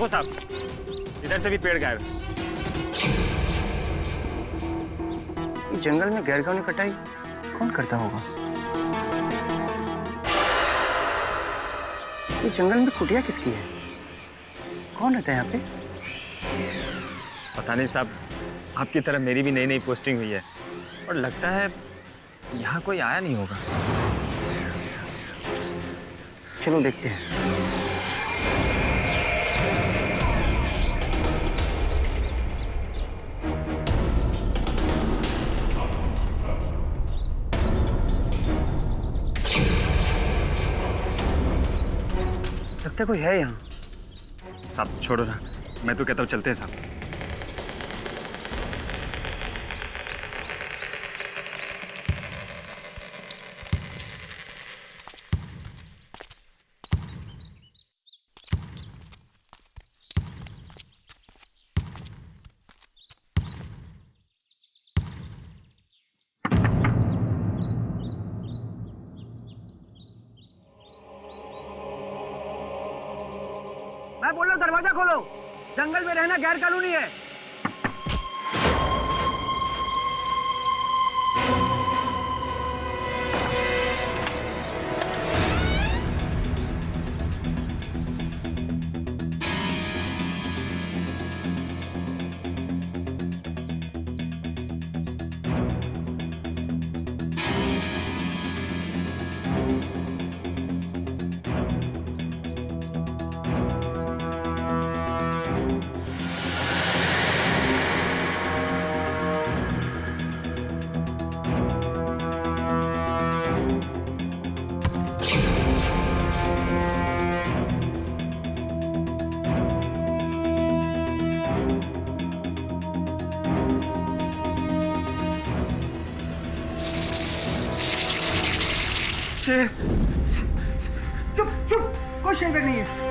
देखो साहब, इधर से भी पेड़ गायब। जंगल में गैरकानूनी कटाई कौन करता होगा? ये जंगल में कुटिया किसकी है? कौन रहता है यहाँ पे? पता नहीं साहब, आपकी तरह मेरी भी नई नई पोस्टिंग हुई है और लगता है यहाँ कोई आया नहीं होगा। चलो देखते हैं। लगता है कोई है यहाँ। साहब छोड़ो ना, मैं तो कहता हूँ चलते हैं साहब। मैं बोल रहा हूँ दरवाजा खोलो, जंगल में रहना गैर कानूनी है। चुप चुप, कोई शेर नहीं है।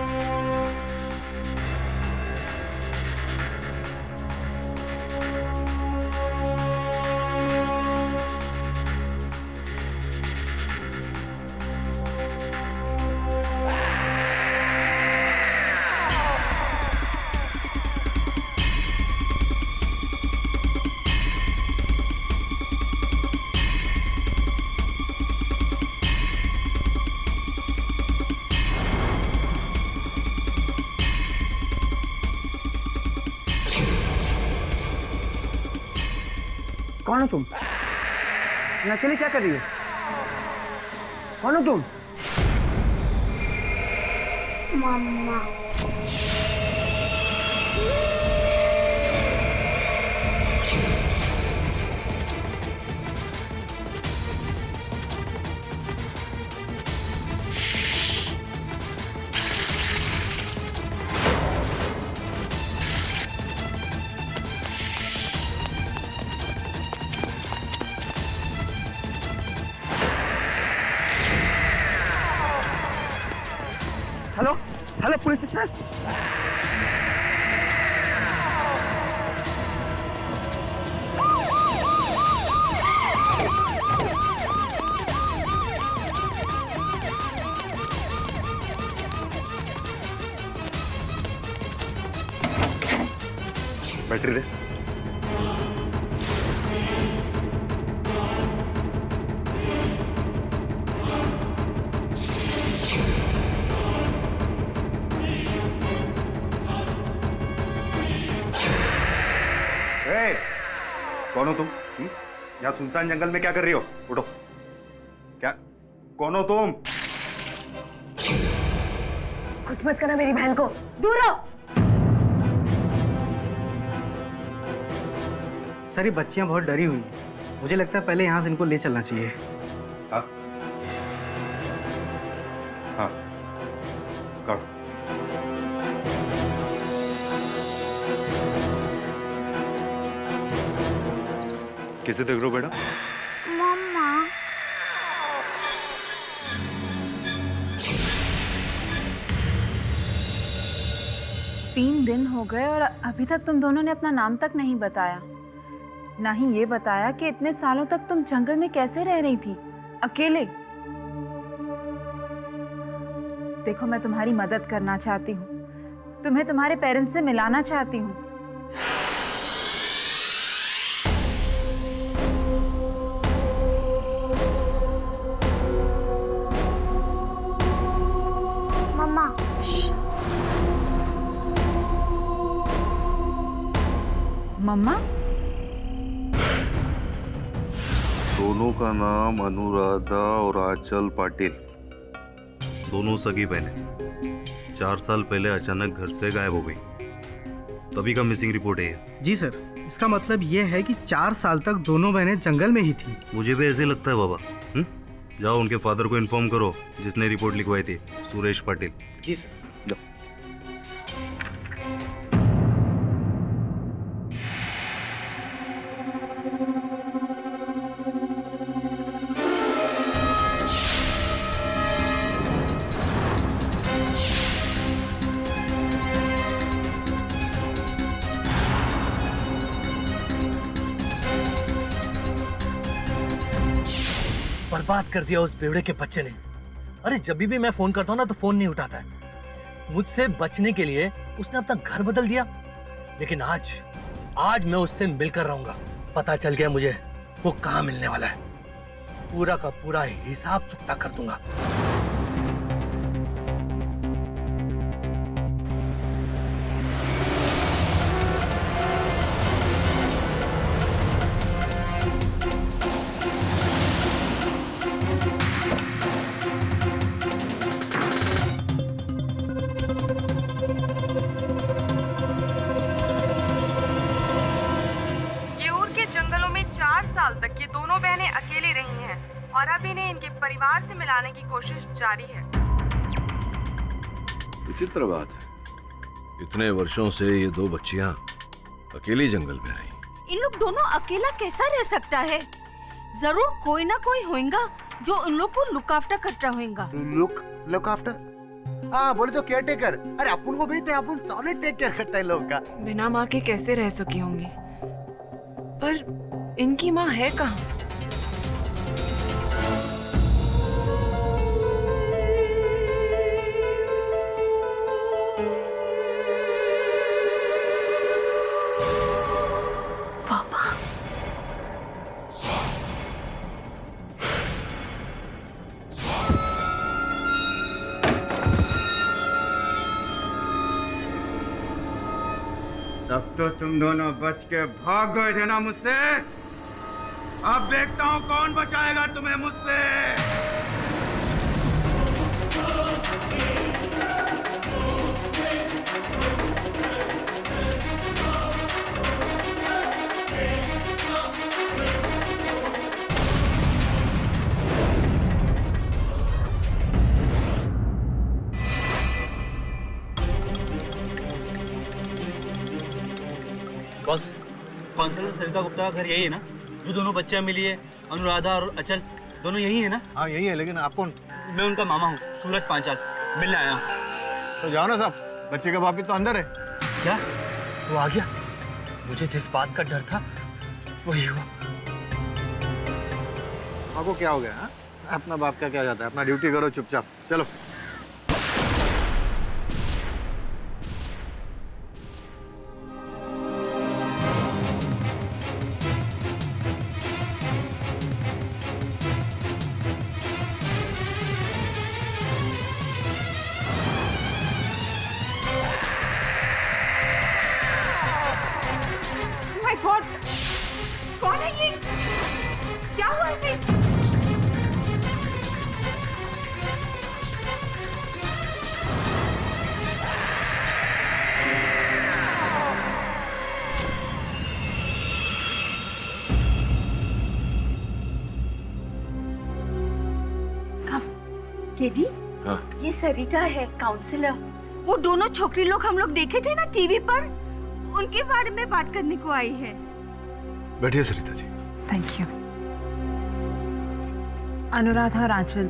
कौन हो तुम? यहाँ अकेले क्या कर रही हो? कौन हो तुम? मम्मा। Hello hello, police station. Battery दे। कौन हो तुम? यहाँ सुनसान जंगल में क्या कर रही हो? उठो। क्या? कौन हो तुम? कुछ मत करना मेरी बहन को, दूर हो। सर, ये बच्चियां बहुत डरी हुई हैं। मुझे लगता है पहले यहाँ से इनको ले चलना चाहिए। हाँ हाँ, करो। किसे देख रहे हो बेटा? मम्मा। 3 दिन हो गए और अभी तक तुम दोनों ने अपना नाम तक नहीं बताया। ना ही ये बताया कि इतने सालों तक तुम जंगल में कैसे रह रही थी, अकेले। देखो, मैं तुम्हारी मदद करना चाहती हूँ, तुम्हें तुम्हारे पेरेंट्स से मिलाना चाहती हूँ। मम्मा। मम्मा? दोनों का नाम अनुराधा और आंचल पाटिल, दोनों सगी बहनें। 4 साल पहले अचानक घर से गायब हो गई, तभी का मिसिंग रिपोर्ट है ये। जी सर, इसका मतलब ये है कि 4 साल तक दोनों बहनें जंगल में ही थी। मुझे भी ऐसे लगता है बाबा। जाओ उनके फादर को इन्फॉर्म करो जिसने रिपोर्ट लिखवाई थी, सुरेश पाटिल। जी सर। बर्बाद कर दिया उस बेवड़े के बच्चे ने। अरे जब भी मैं फोन करता हूँ ना तो फोन नहीं उठाता है। मुझसे बचने के लिए उसने अपना घर बदल दिया। लेकिन आज मैं उससे मिलकर रहूंगा। पता चल गया मुझे वो कहाँ मिलने वाला है। पूरा का पूरा हिसाब चुकता कर दूंगा। तक ये दोनों बहनें अकेली रही हैं और अब इन्हें इनके परिवार से मिलाने की कोशिश जारी है। विचित्र बात है, इतने वर्षों से ये 2 बच्चियां अकेली जंगल में रही। इन लोग दोनों अकेला कैसा रह सकता है? जरूर कोई ना कोई होगा जो इन लोग को लुक आफ्टर करता होगा। Look after? हाँ बोले तो केयर टेकर। अरे अपन को भेजते, अपन सॉलिड टेक केयर करता है लोग का। बिना माँ के कैसे रह सकी होंगी? पर इनकी माँ है कहाँ? पापा। तब तो तुम दोनों बच के भाग गए थे ना मुझसे। अब देखता हूँ कौन बचाएगा तुम्हें मुझसे। बॉस, काउंसलर सरिता गुप्ता का घर यही है ना? जो दोनों बच्चियां मिली है, अनुराधा और अचल, दोनों यही है ना? हाँ यही है, लेकिन आप कौन? मैं उनका मामा हूँ, सूरज पांचाल। मिलने आया हूँ। तो जाओ ना साहब, बच्चे का बाप भी तो अंदर है। क्या वो आ गया? मुझे जिस बात का डर था वही हुआ। आपको क्या हो गया? हाँ, अपना बाप का क्या जाता है, अपना ड्यूटी करो चुपचाप। चलो। कौन है ये? क्या हुआ इसे? केडी, हाँ। ये सरिता है, काउंसलर। वो दोनों छोकरी लोग हम लोग देखे थे ना टीवी पर, उनके बारे में बात करने को आई है। बैठिए सरिता जी। Thank you. अनुराधा और आंचल,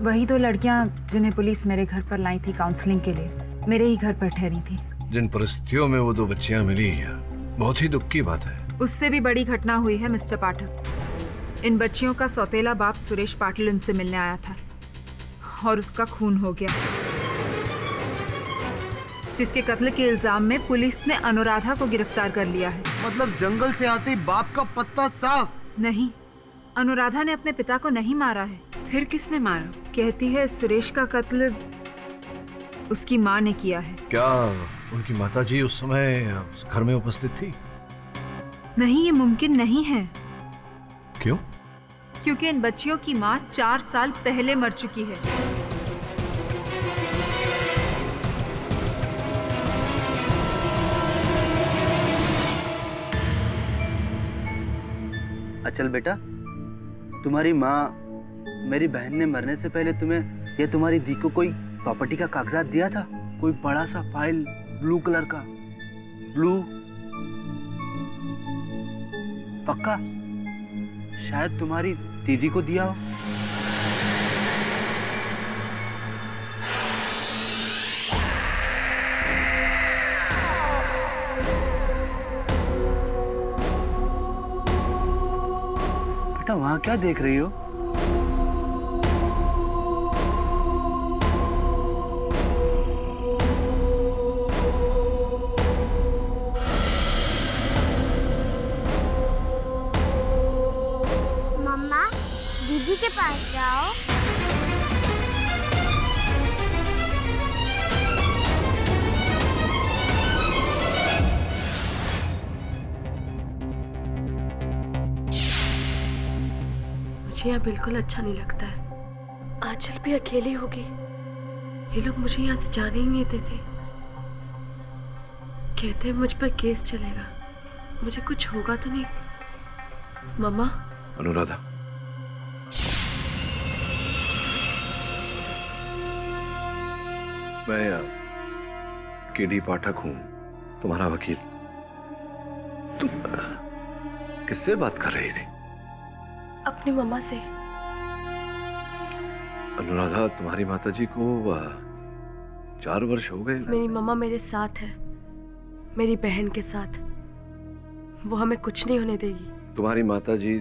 वही 2 लड़कियां जिन्हें पुलिस मेरे घर पर लाई थी काउंसलिंग के लिए, मेरे ही घर पर ठहरी थी। जिन परिस्थितियों में वो 2 बच्चियां मिली हैं, बहुत ही दुख की बात है। उससे भी बड़ी घटना हुई है मिस्टर पाठक। इन बच्चियों का सौतेला बाप सुरेश पाटिल उनसे मिलने आया था और उसका खून हो गया। जिसके कत्ल के इल्जाम में पुलिस ने अनुराधा को गिरफ्तार कर लिया है। मतलब जंगल से आते ही बाप का पत्ता साफ? नहीं, अनुराधा ने अपने पिता को नहीं मारा है। फिर किसने मारा? कहती है सुरेश का कत्ल उसकी माँ ने किया है। क्या उनकी माताजी उस समय उस घर में उपस्थित थी? नहीं, ये मुमकिन नहीं है। क्यों? क्योंकि इन बच्चियों की माँ 4 साल पहले मर चुकी है। अचल बेटा, तुम्हारी माँ मेरी बहन ने मरने से पहले तुम्हें या तुम्हारी दी को कोई प्रॉपर्टी का कागजात दिया था? कोई बड़ा सा फाइल ब्लू कलर का? ब्लू? पक्का? शायद तुम्हारी दीदी को दिया हो। बेटा वहां क्या देख रही हो? मम्मा, दीदी के पास जाओ। मुझे यहाँ बिल्कुल अच्छा नहीं लगता है। आंचल भी अकेली होगी। ये लोग मुझे यहाँ से जाने ही नहीं देते। कहते हैं मुझ पर केस चलेगा। मुझे कुछ होगा तो नहीं? मम्मा। अनुराधा, मैं केडी पाठक हूं, तुम्हारा वकील। तुम किससे बात कर रही थी? अपनी मम्मा से। अनुराधा, तुम्हारी माताजी को 4 वर्ष हो गए। मेरी मम्मा मेरे साथ है, मेरी बहन के साथ। वो हमें कुछ नहीं होने देगी। तुम्हारी माताजी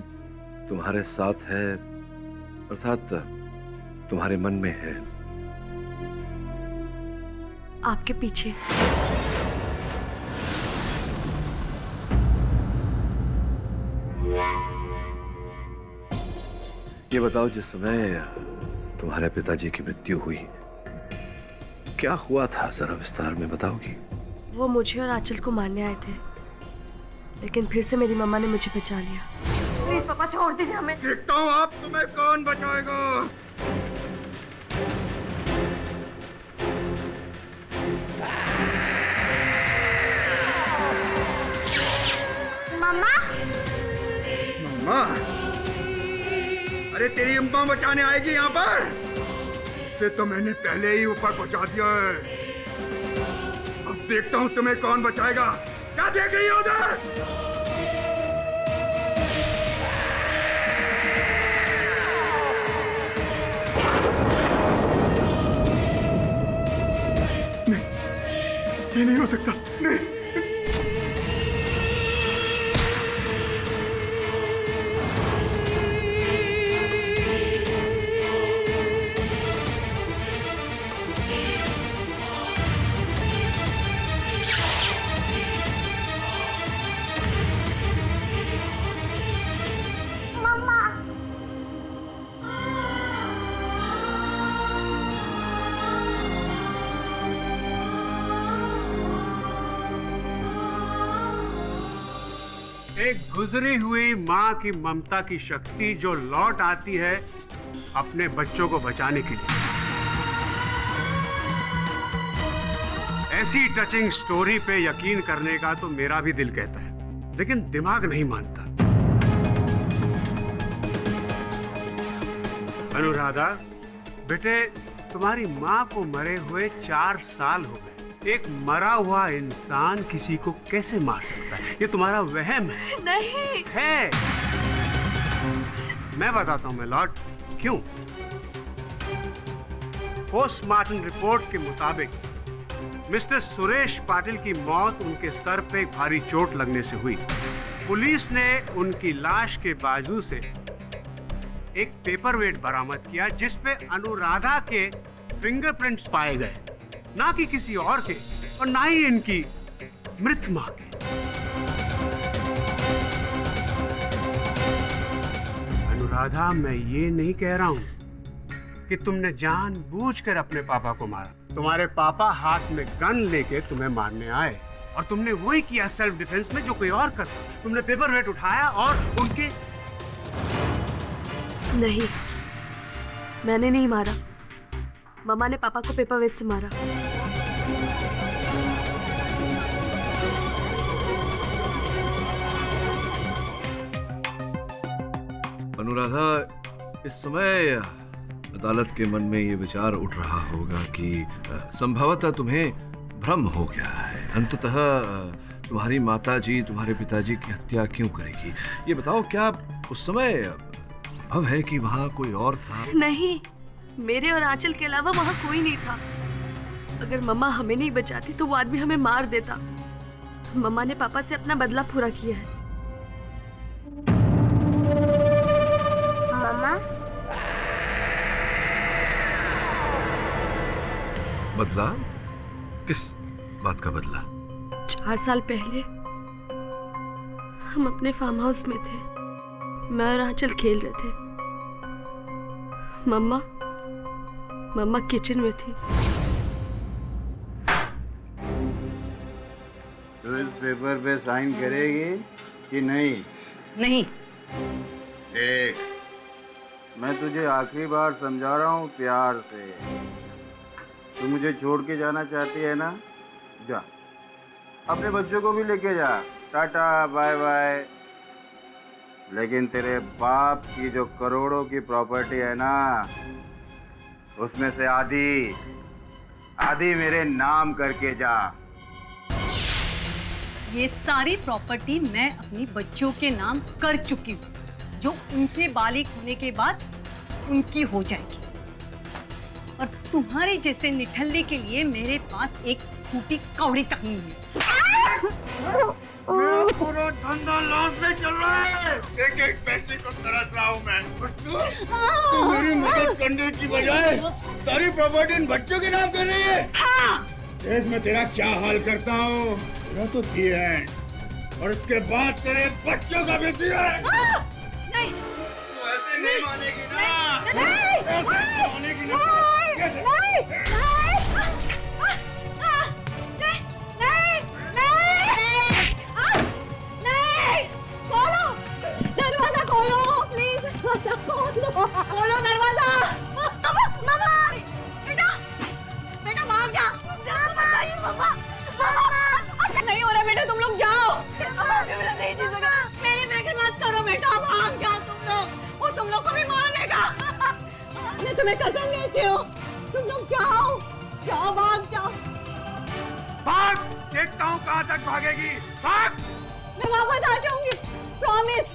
तुम्हारे साथ है, अर्थात तुम्हारे मन में है। आपके पीछे। ये बताओ, जिस समय तुम्हारे पिताजी की मृत्यु हुई, क्या हुआ था? जरा विस्तार में बताओगी? वो मुझे और आंचल को मारने आए थे, लेकिन फिर से मेरी मम्मा ने मुझे बचा लिया। प्लीज पापा, छोड़ दीजिए हमें। देखता हूँ आप तुम्हें कौन बचाएगा। मम्मा। मम्मा? अरे तेरी अम्मा बचाने आएगी यहाँ पर? उसे तो मैंने पहले ही ऊपर पहुंचा दिया है। अब देखता हूँ तुम्हें कौन बचाएगा। क्या देख रही हो उधर? ये नहीं हो सकता। नहीं। एक गुजरी हुई माँ की ममता की शक्ति जो लौट आती है अपने बच्चों को बचाने के लिए। ऐसी टचिंग स्टोरी पे यकीन करने का तो मेरा भी दिल कहता है, लेकिन दिमाग नहीं मानता। अनुराधा बेटे, तुम्हारी माँ को मरे हुए 4 साल हो गए। एक मरा हुआ इंसान किसी को कैसे मार सकता है? ये तुम्हारा वहम है। नहीं है। मैं बताता हूं मिलॉर्ड, क्यों। पोस्टमार्टम रिपोर्ट के मुताबिक मिस्टर सुरेश पाटिल की मौत उनके सर पे एक भारी चोट लगने से हुई। पुलिस ने उनकी लाश के बाजू से एक पेपरवेट बरामद किया जिस पे अनुराधा के फिंगरप्रिंट्स पाए गए, ना कि किसी और के। और ना ही इनकी मृत मां के। अनुराधा, मैं ये नहीं कह रहा हूं कि तुमने जानबूझकर अपने पापा को मारा। तुम्हारे पापा हाथ में गन लेके तुम्हें मारने आए और तुमने वही किया सेल्फ डिफेंस में जो कोई और करता। तुमने पेपर वेट उठाया और उनके। नहीं, मैंने नहीं मारा। मम्मा ने पापा को पेपर वेट से मारा। अनुराधा, इस समय अदालत के मन में ये विचार उठ रहा होगा कि संभवतः तुम्हें भ्रम हो गया है। अंततः तुम्हारी माताजी तुम्हारे पिताजी की हत्या क्यों करेगी? ये बताओ, क्या उस समय संभव है कि वहाँ कोई और था? नहीं, मेरे और आंचल के अलावा वहाँ कोई नहीं था। अगर मम्मा हमें नहीं बचाती तो वो आदमी हमें मार देता। मम्मा ने पापा से अपना बदला पूरा किया है। मम्मा, बदला? किस बात का बदला? 4 साल पहले हम अपने फार्म हाउस में थे। मैं और आंचल खेल रहे थे। मम्मा किचन में थी। तो इस पेपर पे साइन करेगी कि नहीं? नहीं। देख, मैं तुझे आखिरी बार समझा रहा हूँ प्यार से। तू मुझे छोड़ के जाना चाहती है ना? जा, अपने बच्चों को भी लेके जा। Tata bye bye. लेकिन तेरे बाप की जो करोड़ों की प्रॉपर्टी है ना, उसमें से आधी मेरे नाम करके जा। ये सारी प्रॉपर्टी मैं अपनी बच्चों के नाम कर चुकी हूँ, जो उनके बालिग होने के बाद उनकी हो जाएगी। और तुम्हारे जैसे निठल्ले के लिए मेरे पास एक फूटी कौड़ी तक नहीं है। मेरा पूरा धंधा लॉस में चल रहा है। एक एक पैसे को तरस रहा हूँ मैं। और तू मेरी मदद करने की बजाय सारी प्रॉपर्टी इन बच्चों के नाम कर रही है। देख, मैं तेरा क्या हाल करता हूँ। तेरा तो दी है और उसके बाद तेरे बच्चों का भी दी है। नहीं, तू ऐसे नहीं मानेगी ना। नहीं, मानेगी ना। खोलो दरवाजा। मामा, बेटा भाग जा। मामा, नहीं हो रहा बेटा, तुम लोग जाओ। नहीं जी सका। मेरी फिक्र मत करो बेटा, भाग जाओ तुम लोग। वो तुम लोग को भी मार देगा। मैं तुम्हें कसम देती हूँ, तुम लोग जाओ, भाग जाओ। भाग, देखता हूँ कहाँ तक भागेगी। भाग। मैं वापस आ जाऊंगी, प्रॉमिस।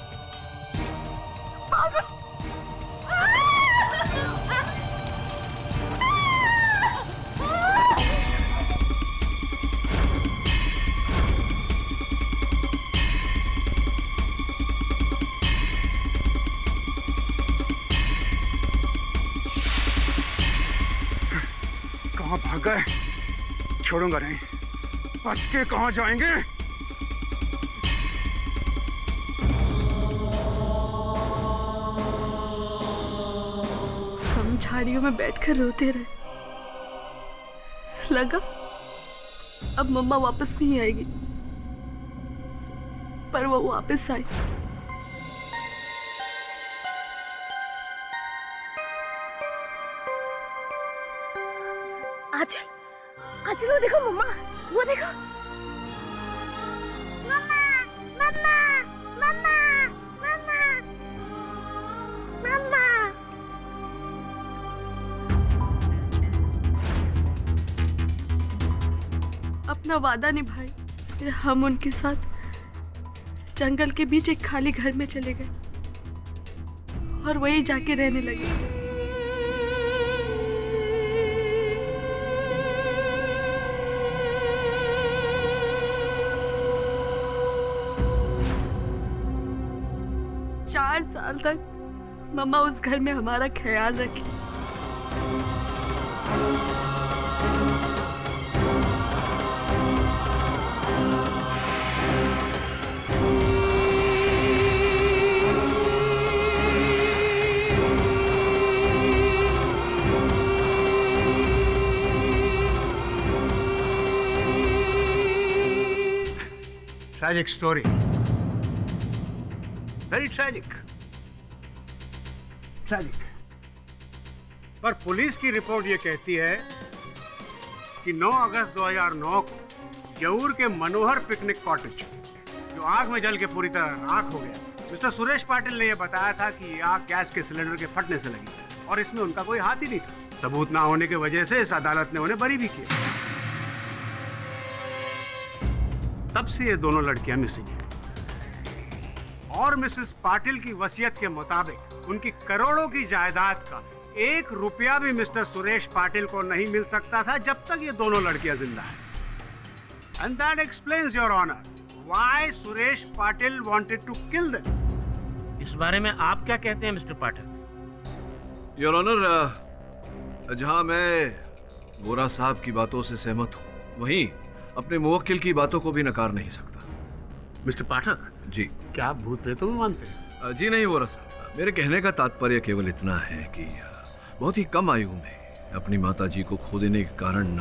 कहाँ भाग गए? छोड़ूंगा नहीं। बच के कहाँ जाएंगे? हम झाड़ियों में बैठकर रोते रहे। लगा अब मम्मा वापस नहीं आएगी, पर वो वापस आई। आंचल, वो देखो मम्मा, वो देखो। मम्मा, मम्मा, मम्मा, मम्मा, मम्मा। अपना वादा निभाए, फिर हम उनके साथ जंगल के बीच एक खाली घर में चले गए और वहीं जाके रहने लगे। चार साल तक मम्मा उस घर में हमारा ख्याल रखी। Tragic story, very tragic. पर पुलिस की रिपोर्ट ये कहती है कि 9 अगस्त 2009 को यऊर के मनोहर पिकनिक कॉटेज जो आग में जल के पूरी तरह राख हो गया, मिस्टर सुरेश पाटिल ने यह बताया था कि ये आग गैस के सिलेंडर के फटने से लगी और इसमें उनका कोई हाथ ही नहीं था। सबूत ना होने की वजह से इस अदालत ने उन्हें बरी भी किया। तब से ये दोनों लड़कियां मिसिंग हैं और मिसेस पाटिल की वसीयत के मुताबिक उनकी करोड़ों की जायदाद का 1 रुपया भी मिस्टर सुरेश पाटिल को नहीं मिल सकता था जब तक ये दोनों लड़कियां जिंदा हैं। And that explains, Your Honor, why Suresh Patil wanted to kill them. इस बारे में आप क्या कहते हैं मिस्टर पाटिल? योर ऑनर, जहां मैं वोरा साहब की बातों से सहमत हूं, वहीं अपने मुवक्किल की बातों को भी नकार नहीं सकता। मिस्टर पाठक जी, क्या आप भूत प्रेतों में मानते हैं? जी नहीं वोरा साहब, मेरे कहने का तात्पर्य केवल इतना है कि बहुत ही कम आयु में अपनी माताजी को खो देने के कारण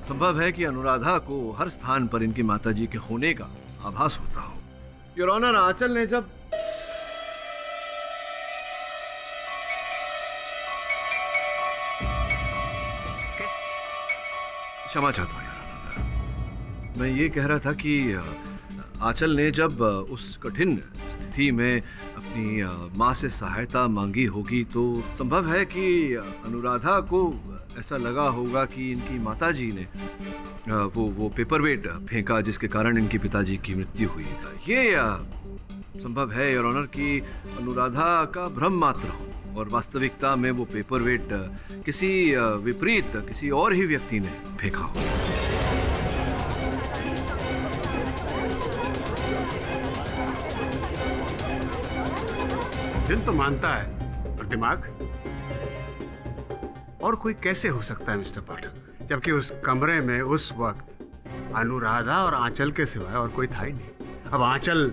संभव है कि अनुराधा को हर स्थान पर इनकी माताजी के होने का आभास होता हो। योर ऑनर, आंचल ने जब क्षमा चाहता हूँ, मैं ये कह रहा था कि आंचल ने जब उस कठिन स्थिति में अपनी माँ से सहायता मांगी होगी तो संभव है कि अनुराधा को ऐसा लगा होगा कि इनकी माताजी ने वो पेपरवेट फेंका जिसके कारण इनके पिताजी की मृत्यु हुई। ये संभव है योर ऑनर कि अनुराधा का भ्रम मात्र हो और वास्तविकता में वो पेपरवेट किसी विपरीत किसी और ही व्यक्ति ने फेंका हो। दिल तो मानता है पर दिमाग, और कोई कैसे हो सकता है मिस्टर पाठक, जबकि उस कमरे में उस वक्त अनुराधा और आंचल के सिवाय और कोई था ही नहीं। अब आंचल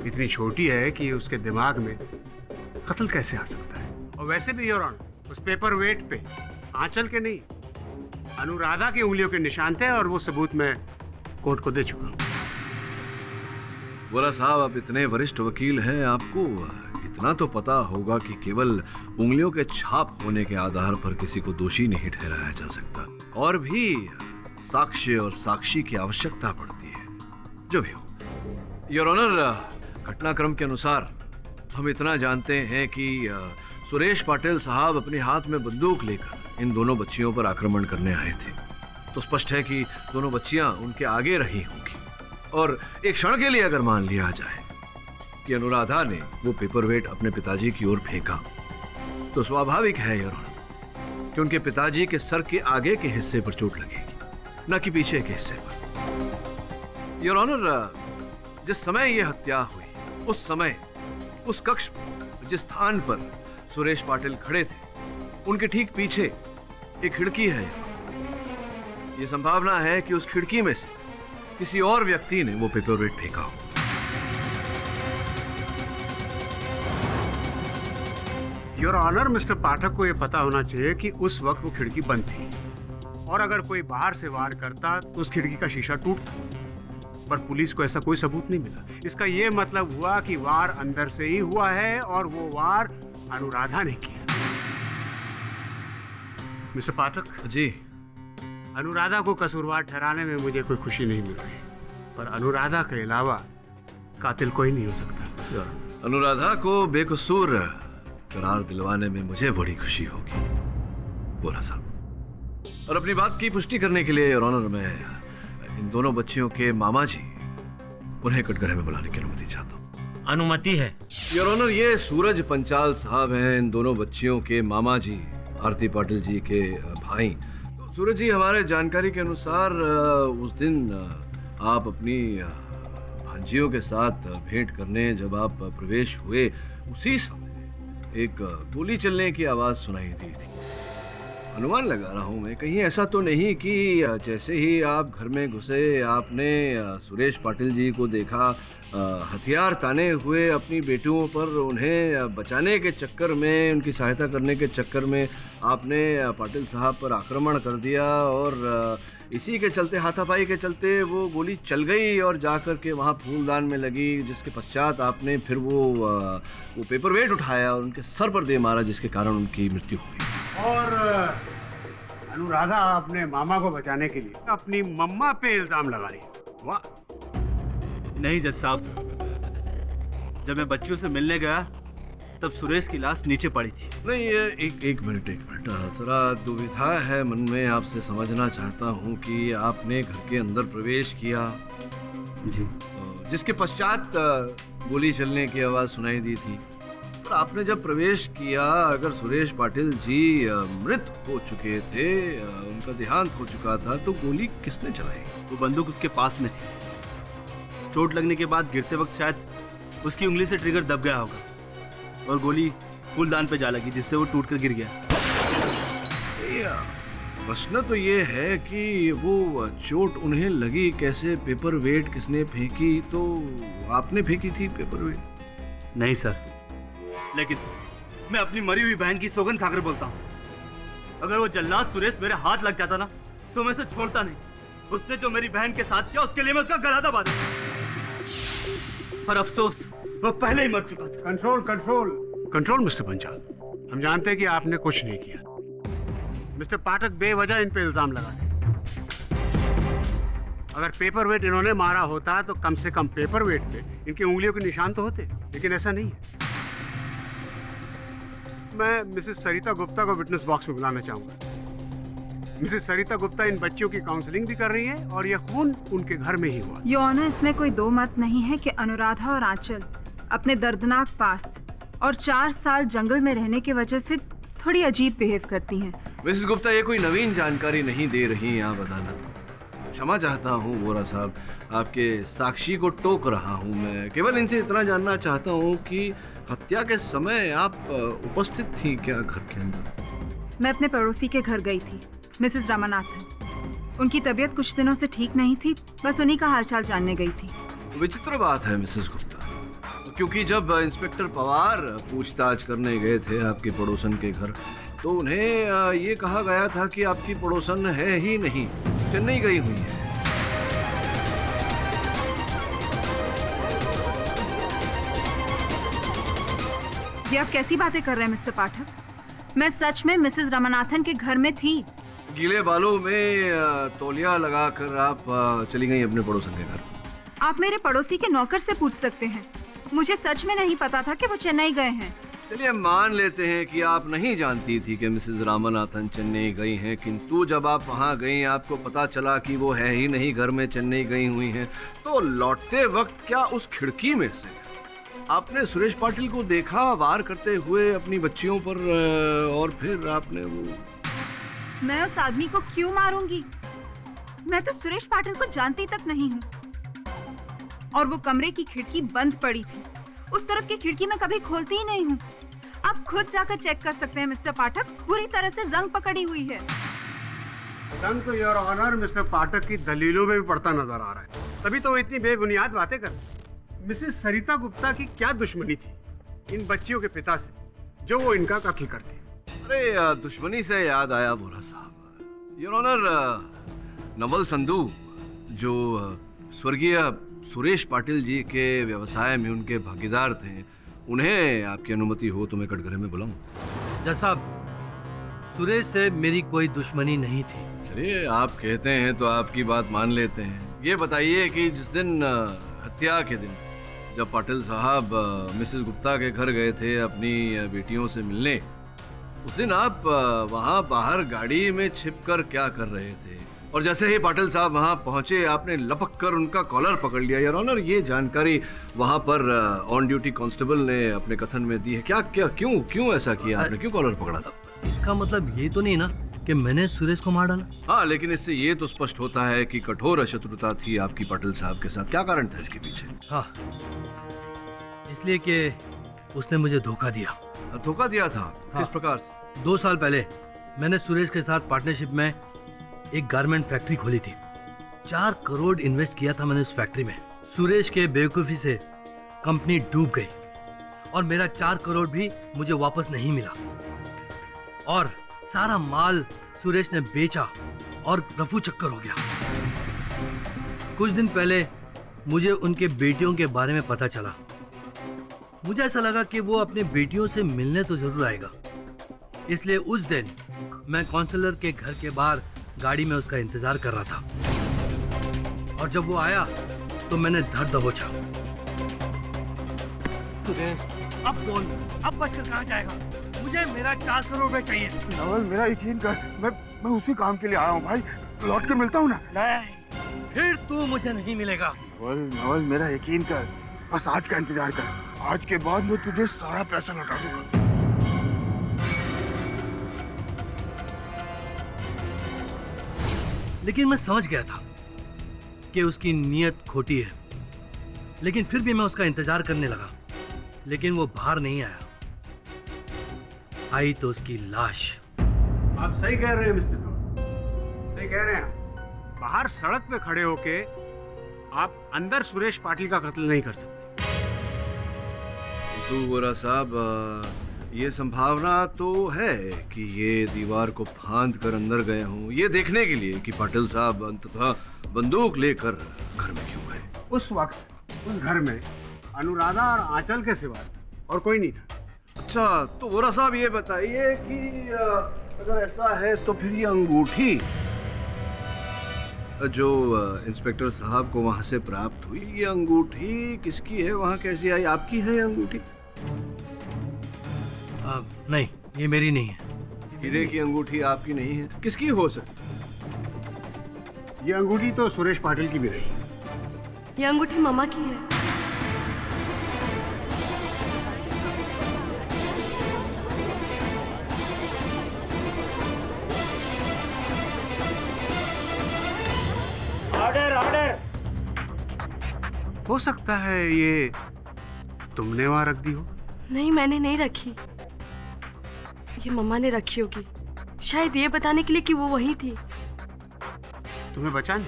इतनी छोटी है कि उसके दिमाग में कत्ल कैसे आ सकता है? और वैसे भी योर ऑनर, उस पेपर वेट पे आंचल के नहीं अनुराधा की उंगलियों के निशान थे और वो सबूत मैं कोर्ट को दे चुका हूँ। बोला साहब, आप इतने वरिष्ठ वकील हैं, आपको इतना तो पता होगा कि केवल उंगलियों के छाप होने के आधार पर किसी को दोषी नहीं ठहराया जा सकता, और भी साक्ष्य और साक्षी की आवश्यकता पड़ती है। जो भी हो योर ऑनर, घटनाक्रम के अनुसार हम इतना जानते हैं कि सुरेश पाटिल साहब अपने हाथ में बंदूक लेकर इन दोनों बच्चियों पर आक्रमण करने आए थे। तो स्पष्ट है कि दोनों बच्चियां उनके आगे रही होंगी, और एक क्षण के लिए अगर मान लिया जाए कि अनुराधा ने वो पेपरवेट अपने पिताजी की ओर फेंका, तो स्वाभाविक है योर ऑनर कि उनके पिताजी के सर के आगे के हिस्से पर चोट लगेगी, न कि पीछे के हिस्से पर। योर ऑनर, जिस समय ये हत्या हुई उस समय उस कक्ष में जिस स्थान पर सुरेश पाटिल खड़े थे, उनके ठीक पीछे एक खिड़की है। ये संभावना है कि उस खिड़की में से किसी और व्यक्ति ने वो पेपरवेट फेंका हो। योर ऑनर, मिस्टर पाठक को यह पता होना चाहिए कि उस वक्त वो खिड़की बंद थी, और अगर कोई बाहर से वार करता तो उस खिड़की का शीशा टूटता, पर पुलिस को ऐसा कोई सबूत नहीं मिला। इसका यह मतलब हुआ कि वार अंदर से ही हुआ है और वो वार अनुराधा ने किया। मिस्टर पाठक जी, अनुराधा को कसूरवार ठहराने में मुझे कोई खुशी नहीं मिल रही, पर अनुराधा के अलावा कातिल कोई नहीं हो सकता। अनुराधा को बेकसूर करार दिलवाने में मुझे बड़ी खुशी होगी बोला साहब। और अपनी बात की पुष्टि करने के लिए योर ऑनर, मैं इन दोनों बच्चियों के मामा जी उन्हें कटघरे में बुलाने की अनुमति चाहता हूँ। अनुमति है योर ऑनर। ये सूरज पंचाल साहब हैं इन दोनों बच्चियों के मामा जी, आरती पाटिल जी के भाई। तो सूरज जी, हमारे जानकारी के अनुसार उस दिन आप अपनी भांजियों के साथ भेंट करने जब आप प्रवेश हुए, उसी समय एक गोली चलने की आवाज सुनाई दी थी। अनुमान लगा रहा हूँ मैं, कहीं ऐसा तो नहीं कि जैसे ही आप घर में घुसे आपने सुरेश पाटिल जी को देखा हथियार ताने हुए अपनी बेटियों पर, उन्हें बचाने के चक्कर में, उनकी सहायता करने के चक्कर में आपने पाटिल साहब पर आक्रमण कर दिया और इसी के चलते, हाथापाई के चलते वो गोली चल गई और जाकर के वहाँ फूलदान में लगी, जिसके पश्चात आपने फिर वो पेपर वेट उठाया और उनके सर पर दे मारा, जिसके कारण उनकी मृत्यु हुई। और अनुराधा अपने मामा को बचाने के लिए अपनी मम्मा पे इल्जाम लगा रही है। वाह। नहीं जज साहब, जब मैं बच्चियों से मिलने गया तब सुरेश की लाश नीचे पड़ी थी। नहीं, ये एक मिनट जरा दुविधा है मन में, आपसे समझना चाहता हूँ कि आपने घर के अंदर प्रवेश किया जी, जिसके पश्चात गोली चलने की आवाज़ सुनाई दी थी, पर आपने जब प्रवेश किया, अगर सुरेश पाटिल जी मृत हो चुके थे, उनका देहांत हो चुका था, तो गोली किसने चलाई? वो बंदूक उसके पास में थी। चोट लगने के बाद गिरते वक्त शायद उसकी उंगली से ट्रिगर दब गया होगा और गोली फूलदान पे जा लगी, जिससे वो टूट कर गिर गया। प्रश्न तो ये है कि वो चोट उन्हें लगी कैसे, पेपर वेट किसने फेंकी? तो आपने फेंकी थी पेपर वेट? नहीं सर, लेकिन मैं अपनी मरी हुई बहन की सौगंध खाकर बोलता हूँ, अगर वो जल्लाद सुरेश मेरे हाथ लग जाता ना तो मैं उसे छोड़ता नहीं। उसने जो मेरी बहन के साथ किया उसके लिए मैं उसका गला दबा दूं। पर अफसोस वो पहले ही मर चुका था। Control control control mister Panchal, हम जानते हैं कि आपने कुछ नहीं किया। मिस्टर पाठक बेवजह इन पे इल्जाम लगाते। अगर पेपर वेट इन्होंने मारा होता तो कम से कम पेपर वेट पे इनकी उंगलियों के निशान तो होते, लेकिन ऐसा नहीं है। मैं मिसेस सरिता गुप्ता को विटनेस बॉक्स में बुलाना चाहूंगा। मिसेस सरिता गुप्ता इन बच्चियों की काउंसलिंग भी कर रही है और यह खून उनके घर में ही हुआ। योर ऑनर, इसमें कोई दो मत नहीं है कि अनुराधा और आंचल अपने दर्दनाक पास्ट और 4 साल जंगल में रहने की वजह से थोड़ी अजीब बिहेव करती हैं। मिसेस गुप्ता, ये कोई नवीन जानकारी नहीं दे रही आप अदालत को। क्षमा चाहता हूँ वोरा साहब, आपके साक्षी को टोक रहा हूँ मैं। केवल इनसे इतना जानना चाहता हूँ कि हत्या के समय आप उपस्थित थी क्या घर के अंदर? मैं अपने पड़ोसी के घर गई थी, मिसेस रामानाथन। उनकी तबीयत कुछ दिनों से ठीक नहीं थी, बस उन्हीं का हालचाल जानने गई थी। विचित्र बात है मिसेस गुप्ता, क्योंकि जब इंस्पेक्टर पवार पूछताछ करने गए थे आपके पड़ोसन के घर, तो उन्हें ये कहा गया था कि आपकी पड़ोसन है ही नहीं, चेन्नई गई हुई है। ये आप कैसी बातें कर रहे हैं मिस्टर पाठक? मैं सच में मिसेस रामानाथन के घर में थी। गीले बालों में तौलिया लगाकर आप चली गई अपने पड़ोसन के घर। आप मेरे पड़ोसी के नौकर से पूछ सकते हैं, मुझे सच में नहीं पता था कि वो चेन्नई गए हैं। चलिए मान लेते हैं कि आप नहीं जानती थी कि मिसेस रामानाथन चेन्नई गई हैं, किंतु जब आप वहां गई आपको पता चला कि वो है ही नहीं घर में, चेन्नई गई हुई हैं, तो लौटते वक्त क्या उस खिड़की में से आपने सुरेश पाटिल को देखा वार करते हुए अपनी बच्चियों पर, और फिर आपने वो... मैं उस आदमी को क्यों मारूंगी? मैं तो सुरेश पाटिल को जानती तक नहीं हूँ। और वो कमरे की खिड़की बंद पड़ी थी, उस तरफ की खिड़की मैं कभी खोलती ही नहीं हूँ। आप खुद जाकर चेक कर सकते हैं मिस्टर पाठक, पूरी तरह से जंग पकड़ी हुई है। जंग तो योर ऑनर मिस्टर पाठक की दलीलों में भी पड़ता नजर आ रहा है, तभी तो वो इतनी बेबुनियाद बातें कर। मिसेस सरिता गुप्ता की क्या दुश्मनी थी इन बच्चियों के पिता से जो वो इनका कत्ल करती? अरे दुश्मनी से याद आया बोरा साहब, योर ऑनर नवल संधू जो स्वर्गीय सुरेश पाटिल जी के व्यवसाय में उनके भागीदार थे, उन्हें आपकी अनुमति हो तो मैं कटघरे में बुलाऊं? जज साहब, सुरेश से मेरी कोई दुश्मनी नहीं थी। चलिए आप कहते हैं तो आपकी बात मान लेते हैं। ये बताइए कि जिस दिन हत्या के दिन जब पाटिल साहब मिसेस गुप्ता के घर गए थे अपनी बेटियों से मिलने, उस दिन आप वहाँ बाहर गाड़ी में छिपकर क्या कर रहे थे? और जैसे ही पाटिल साहब वहाँ पहुँचे आपने लपक कर उनका कॉलर पकड़ लिया। योर ऑनर, ये जानकारी वहाँ पर ऑन ड्यूटी कांस्टेबल ने अपने कथन में दी है। क्या क्या क्यों ऐसा किया आपने? क्यों कॉलर पकड़ा था? इसका मतलब ये तो नहीं ना कि मैंने सुरेश को मार डाला? हाँ, लेकिन इससे ये तो स्पष्ट होता है कि कठोर शत्रुता थी आपकी पाटिल साहब के साथ। क्या कारण था इसके पीछे? हाँ, इसलिए कि उसने मुझे धोखा दिया। धोखा दिया था? हाँ। किस प्रकार से? 2 साल पहले मैंने सुरेश के साथ पार्टनरशिप में एक गारमेंट फैक्ट्री खोली थी। 4 करोड़ इन्वेस्ट किया था मैंने उस फैक्ट्री में। सुरेश के बेवकूफ़ी से कंपनी डूब गई और मेरा 4 करोड़ भी मुझे वापस नहीं मिला और सारा माल सुरेश ने बेचा और रफू चक्कर हो गया। कुछ दिन पहले मुझे उनके बेटियों के बारे में पता चला। मुझे ऐसा लगा कि वो अपने बेटियों से मिलने तो जरूर आएगा, इसलिए उस दिन मैं काउंसलर के घर के बाहर गाड़ी में उसका इंतजार कर रहा था और जब वो आया तो मैंने धर दबोचा। सुरेश, अब बोल, अब बचकर कहाँ जाएगा? मुझे मेरा 4 करोड़ रुपए चाहिए। नवल, मेरा यकीन कर, मैं उसी काम के लिए आया हूँ भाई। लौट के मिलता हूँ ना। नहीं, फिर तू मुझे नहीं मिलेगा। नवल, मेरा यकीन कर, बस आज का इंतजार कर। आज के बाद मैं तुझे सारा पैसा लौटा दूंगा। लेकिन मैं समझ गया था कि उसकी नीयत खोटी है, लेकिन फिर भी मैं उसका इंतजार करने लगा। लेकिन वो बाहर नहीं आया। आई तो उसकी लाश। आप सही कह रहे हैं मिस्टर नवल, सही कह रहे हैं। बाहर सड़क पे खड़े होके आप अंदर सुरेश पाटिल का कत्ल नहीं कर सकते। तो वोरा साहब, ये संभावना तो है कि ये दीवार को फांद कर अंदर गए हों, ये देखने के लिए कि पाटिल साहब अंततः बंदूक लेकर घर में क्यों गए। उस वक्त उस घर में अनुराधा और आंचल के सिवा और कोई नहीं था। अच्छा, तो वोरा साहब ये बताइए कि अगर ऐसा है तो फिर ये अंगूठी जो इंस्पेक्टर साहब को वहां से प्राप्त हुई, ये अंगूठी किसकी है? वहां कैसी आई? आपकी है ये अंगूठी? नहीं, ये मेरी नहीं है। हीरे की अंगूठी आपकी नहीं है, किसकी हो सकती? ये अंगूठी तो सुरेश पाटिल की भी रही। ये अंगूठी मामा की है। Order, order. हो सकता है ये तुमने वहां रख दी हो। नहीं, मैंने नहीं रखी, ये मम्मा ने रखी होगी, शायद ये बताने के लिए कि वो वही थी। तुम्हें बचाने?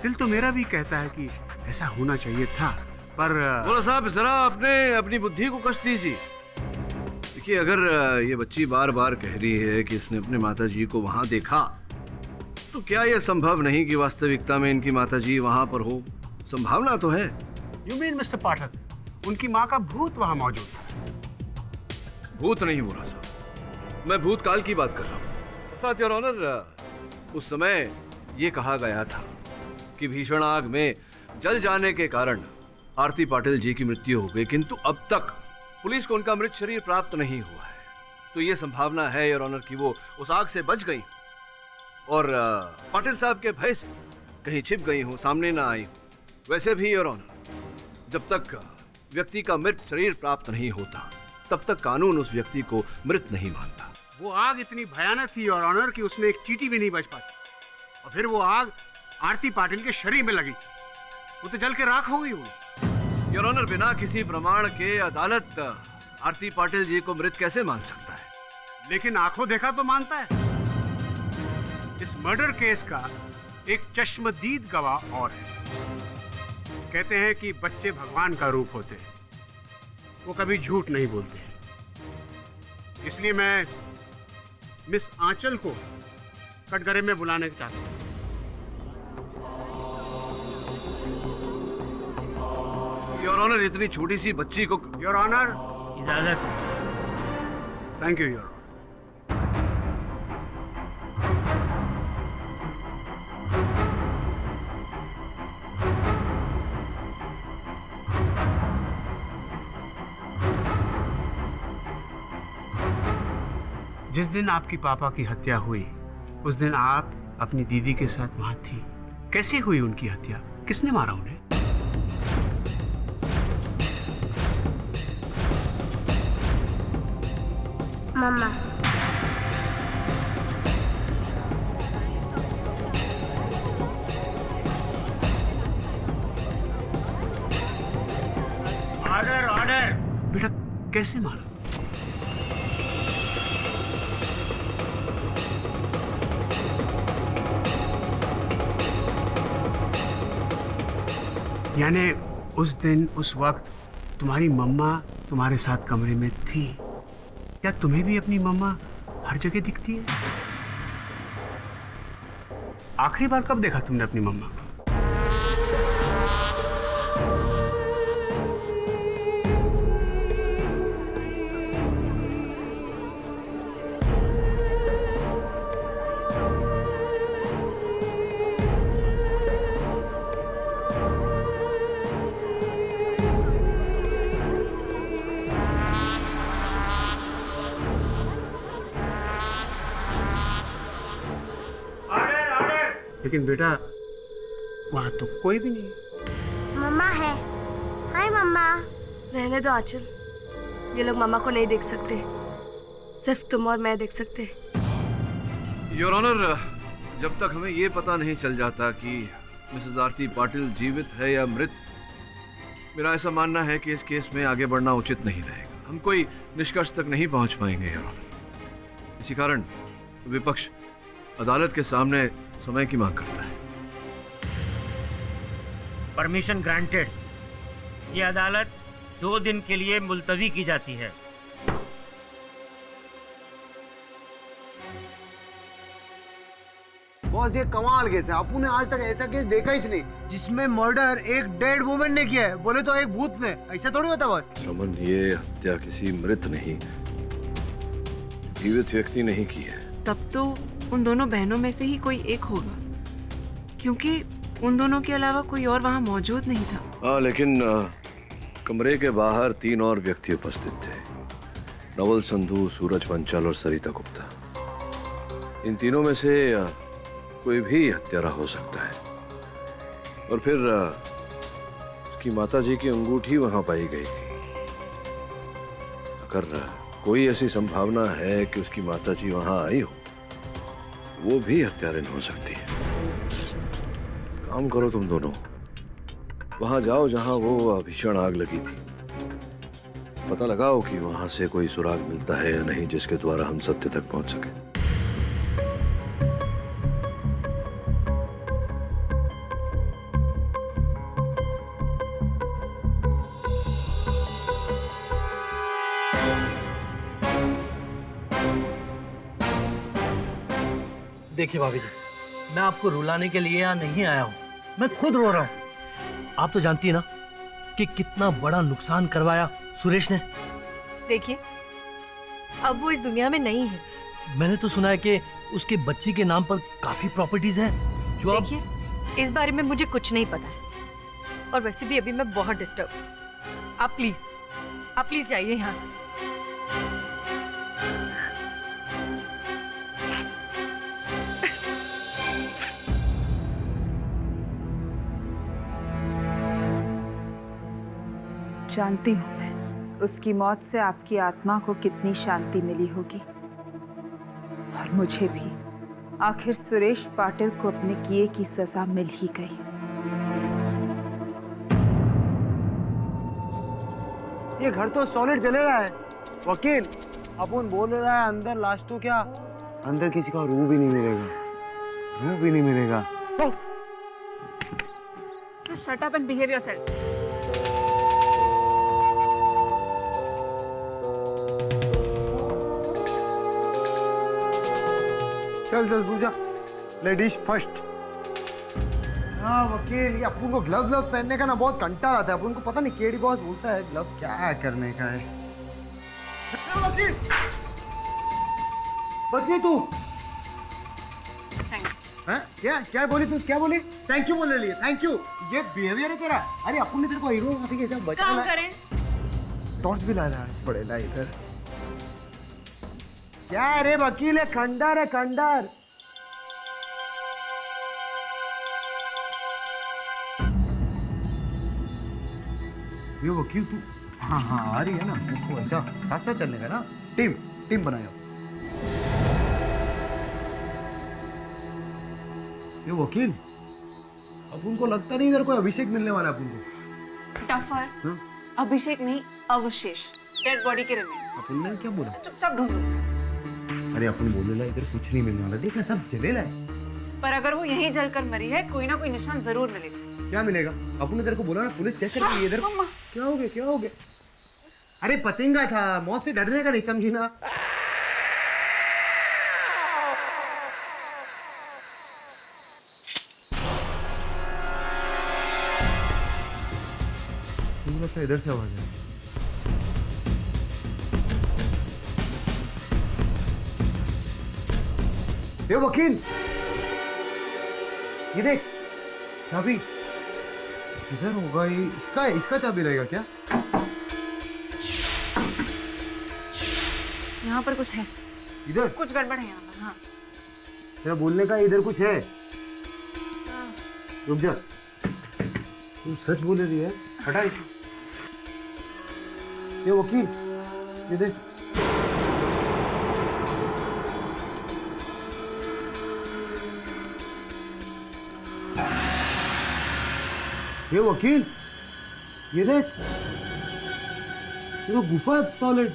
दिल तो मेरा भी कहता है कि ऐसा होना चाहिए था, पर बोला साहब, जरा अपनी बुद्धि को कष्ट दीजिए। देखिए, अगर ये बच्ची बार बार कह रही है कि इसने अपने माताजी को वहां देखा, तो क्या यह संभव नहीं कि वास्तविकता में इनकी माताजी वहां पर हो? संभावना तो है। यू मीन मिस्टर पाठक, उनकी माँ का भूत वहां मौजूद था? भूत नहीं बोला साहब, मैं भूतकाल की बात कर रहा हूँ। अर्थात योर ऑनर, उस समय ये कहा गया था कि भीषण आग में जल जाने के कारण आरती पाटिल जी की मृत्यु हो गई, किंतु अब तक पुलिस को उनका मृत शरीर प्राप्त नहीं हुआ है। तो ये संभावना है योर ऑनर कि वो उस आग से बच गई और पाटिल साहब के भय से कहीं छिप गई हो, सामने ना आई हो। वैसे भी योर ऑनर, जब तक व्यक्ति का मृत शरीर प्राप्त नहीं होता, तब तक कानून उस व्यक्ति को मृत नहीं मानता। वो आग इतनी भयानक थी योर ऑनर कि उसमें एक चींटी भी नहीं बच पाती, और फिर वो आग आरती पाटिल के शरीर में लगी, वो तो जल के राख हो गई हुई। योर ऑनर, बिना किसी प्रमाण के अदालत आरती पाटिल जी को मृत कैसे मान सकता है? लेकिन आंखों देखा तो मानता है। इस मर्डर केस का एक चश्मदीद गवाह और है। कहते हैं कि बच्चे भगवान का रूप होते हैं, वो कभी झूठ नहीं बोलते हैं। इसलिए मैं मिस आंचल को कटघरे में बुलाने चाहता हूँ। योर ऑनर, इतनी छोटी सी बच्ची को। योर ऑनर, इजाजत। Thank you your honour. जिस दिन आपकी पापा की हत्या हुई, उस दिन आप अपनी दीदी के साथ वहां थी। कैसे हुई उनकी हत्या? किसने मारा उन्हें? मम्मा। Order, order. बेटा, कैसे मारा? यानी उस दिन उस वक्त तुम्हारी मम्मा तुम्हारे साथ कमरे में थी। क्या तुम्हें भी अपनी मम्मा हर जगह दिखती है? आखिरी बार कब देखा तुमने अपनी मम्मा को? लेकिन बेटा वहां तो कोई भी नहीं। मम्मा है। हाय मम्मा। रहने दो आंचल, ये लोग मम्मा को नहीं देख सकते, सिर्फ तुम और मैं देख सकते। योर ऑनर, जब तक हमें ये पता नहीं चल जाता कि मिसेस आरती पाटिल जीवित है या मृत, मेरा ऐसा मानना है कि इस केस में आगे बढ़ना उचित नहीं रहेगा। हम कोई निष्कर्ष तक नहीं पहुंच पाएंगे योर ऑनर। इसी कारण विपक्ष अदालत के सामने समय की मांग करता है। Permission granted. ये अदालत 2 दिन के लिए मुलतवी की जाती है। बॉस ये कमाल केस है। आपू ने आज तक ऐसा केस देखा ही नहीं जिसमें मर्डर एक डेड वुमन ने किया है। बोले तो एक भूत ने। ऐसा थोड़ी होता बॉस। रमन, ये हत्या किसी मृत नहीं, जीवित व्यक्ति नहीं की है। तब तो उन दोनों बहनों में से ही कोई एक होगा, क्योंकि उन दोनों के अलावा कोई और वहां मौजूद नहीं था। हाँ, लेकिन कमरे के बाहर 3 और व्यक्ति उपस्थित थे। नवल संधू, सूरज पंचाल और सरिता गुप्ता। इन तीनों में से कोई भी हत्यारा हो सकता है। और फिर उसकी माताजी की अंगूठी वहां पाई गई थी। अगर कोई ऐसी संभावना है कि उसकी माताजी वहां आई हो, वो भी हत्यारिन हो सकती है। काम करो तुम दोनों, वहां जाओ जहां वो भीषण आग लगी थी। पता लगाओ कि वहां से कोई सुराग मिलता है या नहीं जिसके द्वारा हम सत्य तक पहुंच सके। देखिए भाभी जी, मैं आपको रुलाने के लिए यहाँ नहीं आया हूँ, मैं खुद रो रहा हूँ। आप तो जानती है ना कि कितना बड़ा नुकसान करवाया सुरेश ने। देखिए, अब वो इस दुनिया में नहीं है। मैंने तो सुना है कि उसके बच्ची के नाम पर काफी प्रॉपर्टीज हैं जो देखिए, इस बारे में मुझे कुछ नहीं पता है, और वैसे भी अभी मैं बहुत डिस्टर्ब हूँ। आप प्लीज जाइए यहाँ से। जानती हूँ मैं उसकी मौत से आपकी आत्मा को कितनी शांति मिली होगी, और मुझे भी। आखिर सुरेश पाटिल को अपने किए की सजा मिल ही गई। ये घर तो सॉलिड जले रहा है वकील। अपन बोल रहा है अंदर लाश तो क्या, अंदर किसी का रूह भी नहीं मिलेगा, रूह भी नहीं मिलेगा। Just shut up and behave yourself. चल चल पूजा, लेडीज फर्स्ट। हाँ वकील, ये अपन को ग्लव पहनने का ना बहुत कंटाल आता है। अपन को पता नहीं केडी बॉस बोलता है ग्लव क्या करने का है। वकील बच्ची तू हैं? क्या बोली तू? क्या बोली? थैंक यू बोलने लिए। Thank you. ये बिहेवियर है तेरा। अरे अपन ने तेरे को हीरो माफी कैसे बचा काम करें। टॉर्च भी लाना पड़ेगा इधर। क्या रे वकील है? खंडर है खंडर। ये वकील तू? हाँ हाँ आ रही है ना। देखो ऐसा साथ साथ चलने का ना। टीम बनाओ। ये वकील, अब उनको लगता नहीं इधर कोई अभिषेक मिलने वाला है अपन को। टफर, अभिषेक नहीं, अवशेष, डेड बॉडी के रिमेन्स। अपन ने क्या बोला? चुपचाप ढूंढो। अरे अपन बोलेला इधर कुछ नहीं मिलने वाला। देख ना सब जलेला है। पर अगर वो यहीं जलकर मरी है, कोई ना कोई निशान जरूर मिलेगा। क्या मिलेगा? अपन ने तेरे को बोला ना पुलिस चेक करेगी इधर। क्या हो गया? क्या हो गया? अरे पतंगा था, मौत से डरने का नहीं, समझी ना? मुझे इधर से आवाज है। ये वकील, ये देख चाबी इधर होगा। ये इसका चाबी रहेगा क्या? यहाँ पर कुछ है। इधर कुछ गड़बड़ है यहाँ पर। हाँ तेरा बोलने का इधर कुछ है। रुक जा, तू सच बोल रही है? हटा इसे। ये वकील, ये देख। ये वकील, ये देख, ये तो गुफा है सॉलिड।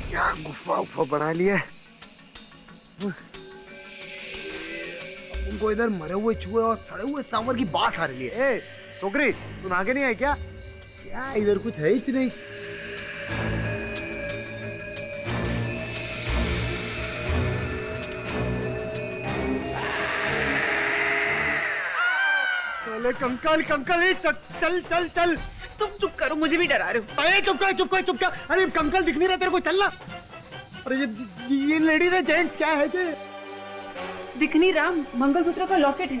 क्या गुफा बना लिया है। उनको इधर मरे हुए चूहे और सड़े हुए सांवर की बास आ रही है। ए छोकरी, तू नहा नहीं है क्या? क्या इधर कुछ है ही नहीं। कंकल कंकल, चल चल चल। तुम चुप करो, मुझे भी डरा रहे हो। अरे चुप कर। अरे कंकल दिख नहीं रहा तेरे को, चलना। अरे ये लेडीज है जेंट्स क्या है? दिख नहीं रहा, मंगलसूत्र का लॉकेट है।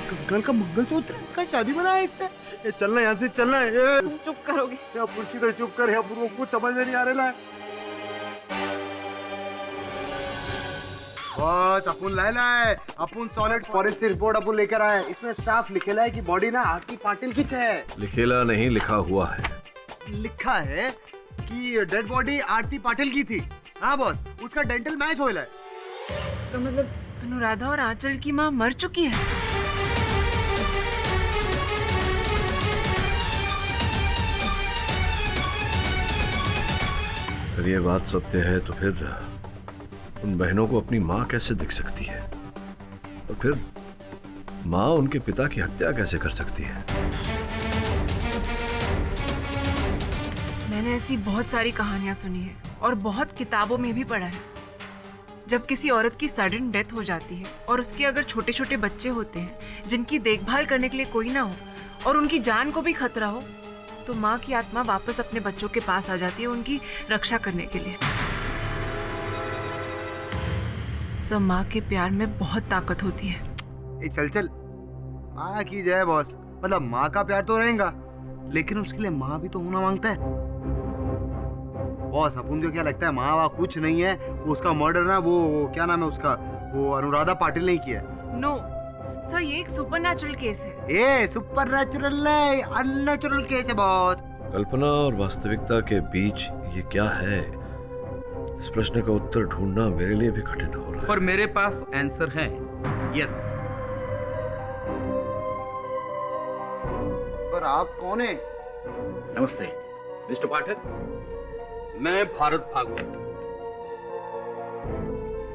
कंकल का मंगलसूत्र का शादी बना है इससे। ये चलना, यहाँ से चलना है। तुम चुप करोगे? या पुरखी तो चुप कर, या पुरखों को समझ में नहीं आ रहा है। बस अपन लाए अपन सॉलिड फॉरेंसिक रिपोर्ट अपन लेकर आए। इसमें साफ लिखेला है कि बॉडी ना आरती पाटिल की है। लिखेला नहीं, लिखा हुआ है। लिखा है कि डेड बॉडी आरती पाटिल की थी। हाँ बॉस, उसका डेंटल मैच होइला है। तो मतलब अनुराधा और आंचल की माँ मर चुकी है? अगर ये बात सत्य है तो फिर उन बहनों को अपनी माँ कैसे दिख सकती है, और फिर माँ उनके पिता की हत्या कैसे कर सकती है? मैंने ऐसी बहुत सारी कहानियां सुनी है और बहुत किताबों में भी पढ़ा है। जब किसी औरत की सडन डेथ हो जाती है और उसके अगर छोटे छोटे बच्चे होते हैं जिनकी देखभाल करने के लिए कोई ना हो और उनकी जान को भी खतरा हो, तो माँ की आत्मा वापस अपने बच्चों के पास आ जाती है उनकी रक्षा करने के लिए। सब माँ के प्यार में बहुत ताकत होती है। चल चल, माँ की जय बॉस। मतलब माँ का प्यार तो रहेगा, लेकिन उसके लिए माँ भी तो होना मांगता है। बॉस अपन को क्या लगता है माँ वहाँ कुछ नहीं है। वो उसका मर्डर ना, वो क्या नाम है उसका, वो अनुराधा पाटिल ने किया है। नो सर, ये एक सुपरनैचुरल केस है। ये सुपरनैचुरल नहीं, अननेचुरल केस है बॉस। कल्पना और वास्तविकता के बीच ये क्या है, इस प्रश्न का उत्तर ढूंढना मेरे लिए भी कठिन हो रहा है। पर मेरे पास आंसर है। यस। पर आप कौन है? नमस्ते मिस्टर पाठक, मैं Bharat Bhagwat,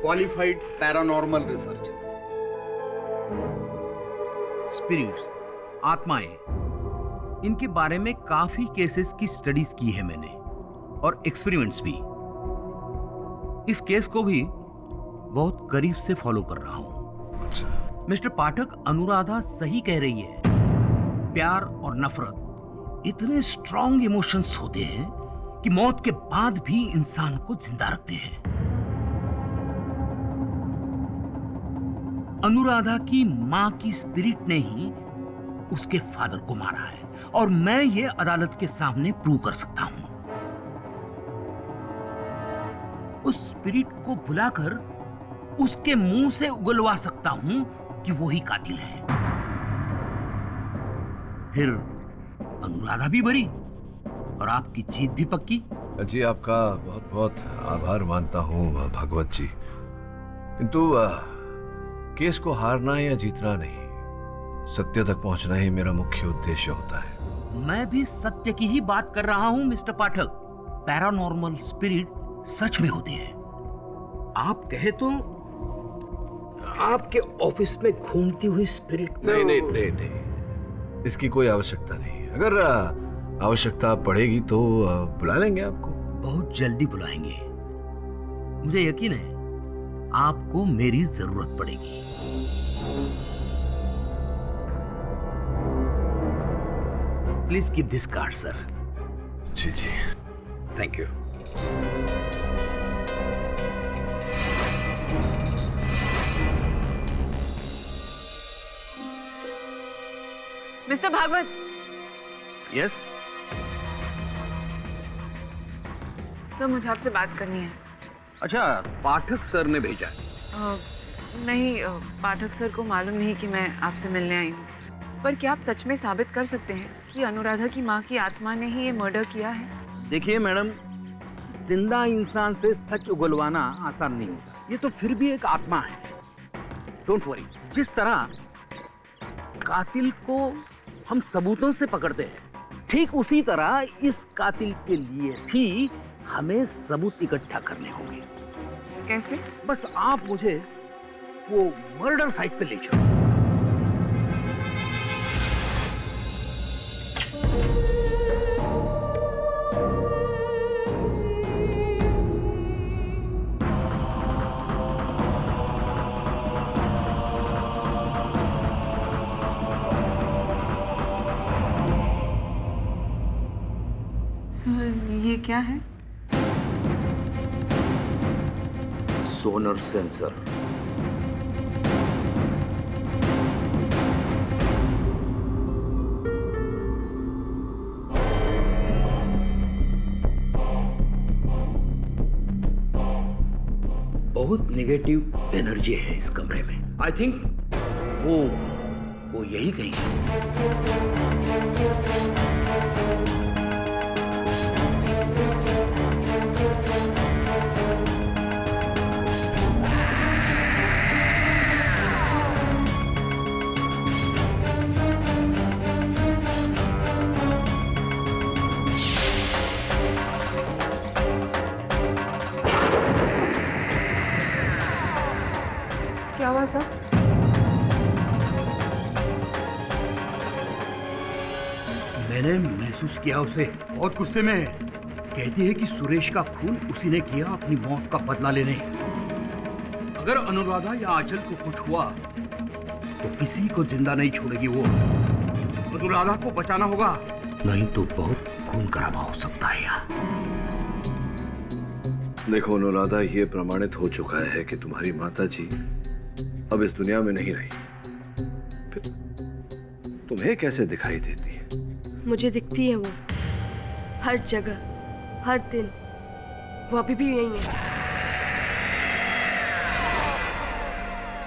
qualified paranormal researcher. Spirits, आत्माएं, इनके बारे में काफी केसेस की स्टडीज की है मैंने, और एक्सपेरिमेंट्स भी। इस केस को भी बहुत करीब से फॉलो कर रहा हूं। अच्छा। मिस्टर पाठक, अनुराधा सही कह रही है। प्यार और नफरत इतने स्ट्रॉन्ग इमोशंस होते हैं कि मौत के बाद भी इंसान को जिंदा रखते हैं। अनुराधा की मां की स्पिरिट ने ही उसके फादर को मारा है, और मैं ये अदालत के सामने प्रूव कर सकता हूं। उस स्पिरिट को बुलाकर उसके मुंह से उगलवा सकता हूं कि वो ही कातिल है। फिर अनुराधा भी बरी और आपकी जीत भी पक्की। जी आपका बहुत बहुत आभार मानता हूँ भागवत जी, किंतु केस को हारना या जीतना नहीं, सत्य तक पहुंचना ही मेरा मुख्य उद्देश्य होता है। मैं भी सत्य की ही बात कर रहा हूं मिस्टर पाठक। पैरानॉर्मल स्पिरिट सच में होते हैं। आप कहे तो आपके ऑफिस में घूमती हुई स्पिरिट को... नहीं नहीं नहीं नहीं, इसकी कोई आवश्यकता नहीं। अगर आवश्यकता पड़ेगी तो बुला लेंगे आपको। बहुत जल्दी बुलाएंगे। मुझे यकीन है आपको मेरी जरूरत पड़ेगी। Please keep this card sir. जी जी, thank you. Mister Bhagwat. Yes sir, मुझे आपसे बात करनी है। अच्छा, पाठक सर ने भेजा। नहीं, पाठक सर को मालूम नहीं कि मैं आपसे मिलने आई हूँ। पर क्या आप सच में साबित कर सकते हैं कि अनुराधा की माँ की आत्मा ने ही ये मर्डर किया है? देखिए मैडम, जिंदा इंसान से सच उगलवाना आसान नहीं होता। ये तो फिर भी एक आत्मा है। Don't worry. जिस तरह कातिल को हम सबूतों से पकड़ते हैं, ठीक उसी तरह इस कातिल के लिए भी हमें सबूत इकट्ठा करने होंगे। कैसे? बस आप मुझे वो मर्डर साइट पे ले चलो। ये क्या है? सोनर सेंसर। बहुत नेगेटिव एनर्जी है इस कमरे में। आई थिंक वो यही कहीं है। क्या हुआ सर? मैंने महसूस किया उसे बहुत गुस्से में। कहती है कि सुरेश का खून उसी ने किया अपनी मौत का बदला लेने। अगर अनुराधा या आंचल को कुछ हुआ तो किसी को जिंदा नहीं छोड़ेगी वो। अनुराधा को बचाना होगा, नहीं तो बहुत खून खराबा हो सकता है यहाँ। देखो अनुराधा, ये प्रमाणित हो चुका है कि तुम्हारी माता जी अब इस दुनिया में नहीं रही। फिर तुम्हें कैसे दिखाई देती है? मुझे दिखती है वो, हर जगह, हर दिन। वो अभी भी यही है।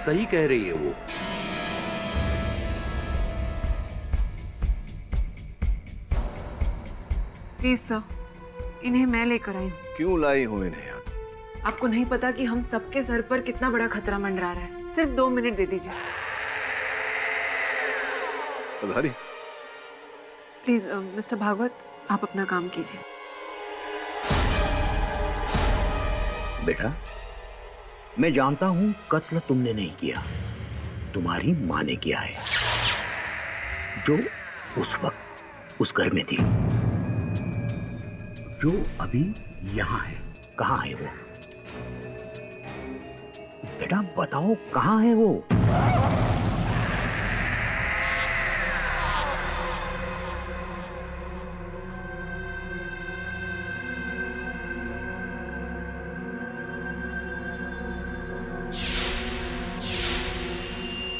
सही कह रही है वो। प्लीज सर, इन्हें मैं लेकर आई हूँ। क्यों लाई हो इन्हें यहाँ? आपको नहीं पता कि हम सबके सर पर कितना बड़ा खतरा मंडरा रहा है। सिर्फ 2 मिनट दे दीजिए पधारी। प्लीज मिस्टर भागवत, आप अपना काम कीजिए। बेटा, मैं जानता हूं कत्ल तुमने नहीं किया, तुम्हारी मां ने किया है, जो उस वक्त उस घर में थी, जो अभी यहां है। कहां है वो? बेटा बताओ, कहां है वो?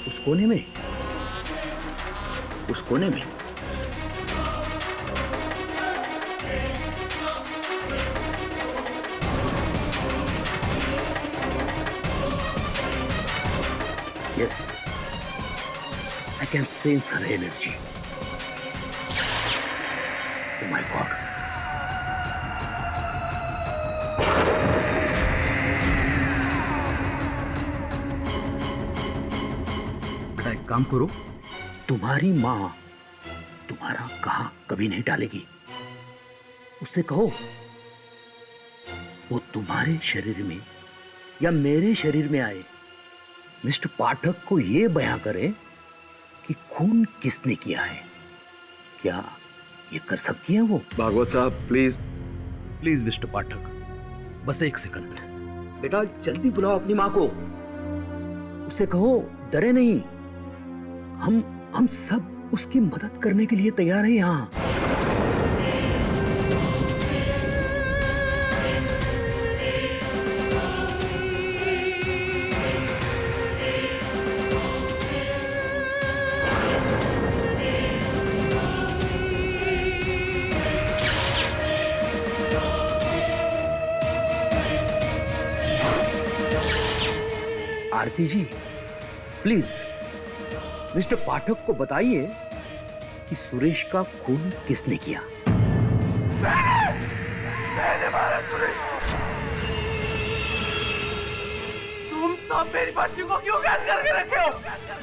उस कोने में, उस कोने में। Yes, I can sense her energy. Oh my God. बेटा एक काम करो, तुम्हारी माँ तुम्हारा कहाँ कभी नहीं डालेगी। उससे कहो वो तुम्हारे शरीर में या मेरे शरीर में आए, मिस्टर पाठक को यह बयां करे कि खून किसने किया है। क्या ये कर सकती है वो? भागवत साहब प्लीज। प्लीज मिस्टर पाठक, बस एक सेकंड। बेटा जल्दी बुलाओ अपनी माँ को, उसे कहो डरे नहीं, हम सब उसकी मदद करने के लिए तैयार हैं यहाँ। आरती जी प्लीज मिस्टर पाठक को बताइए कि सुरेश का खून किसने किया। मैंने मारा सुरेश। तुम सब मेरी बच्ची को क्यों कैद करके रखे हो?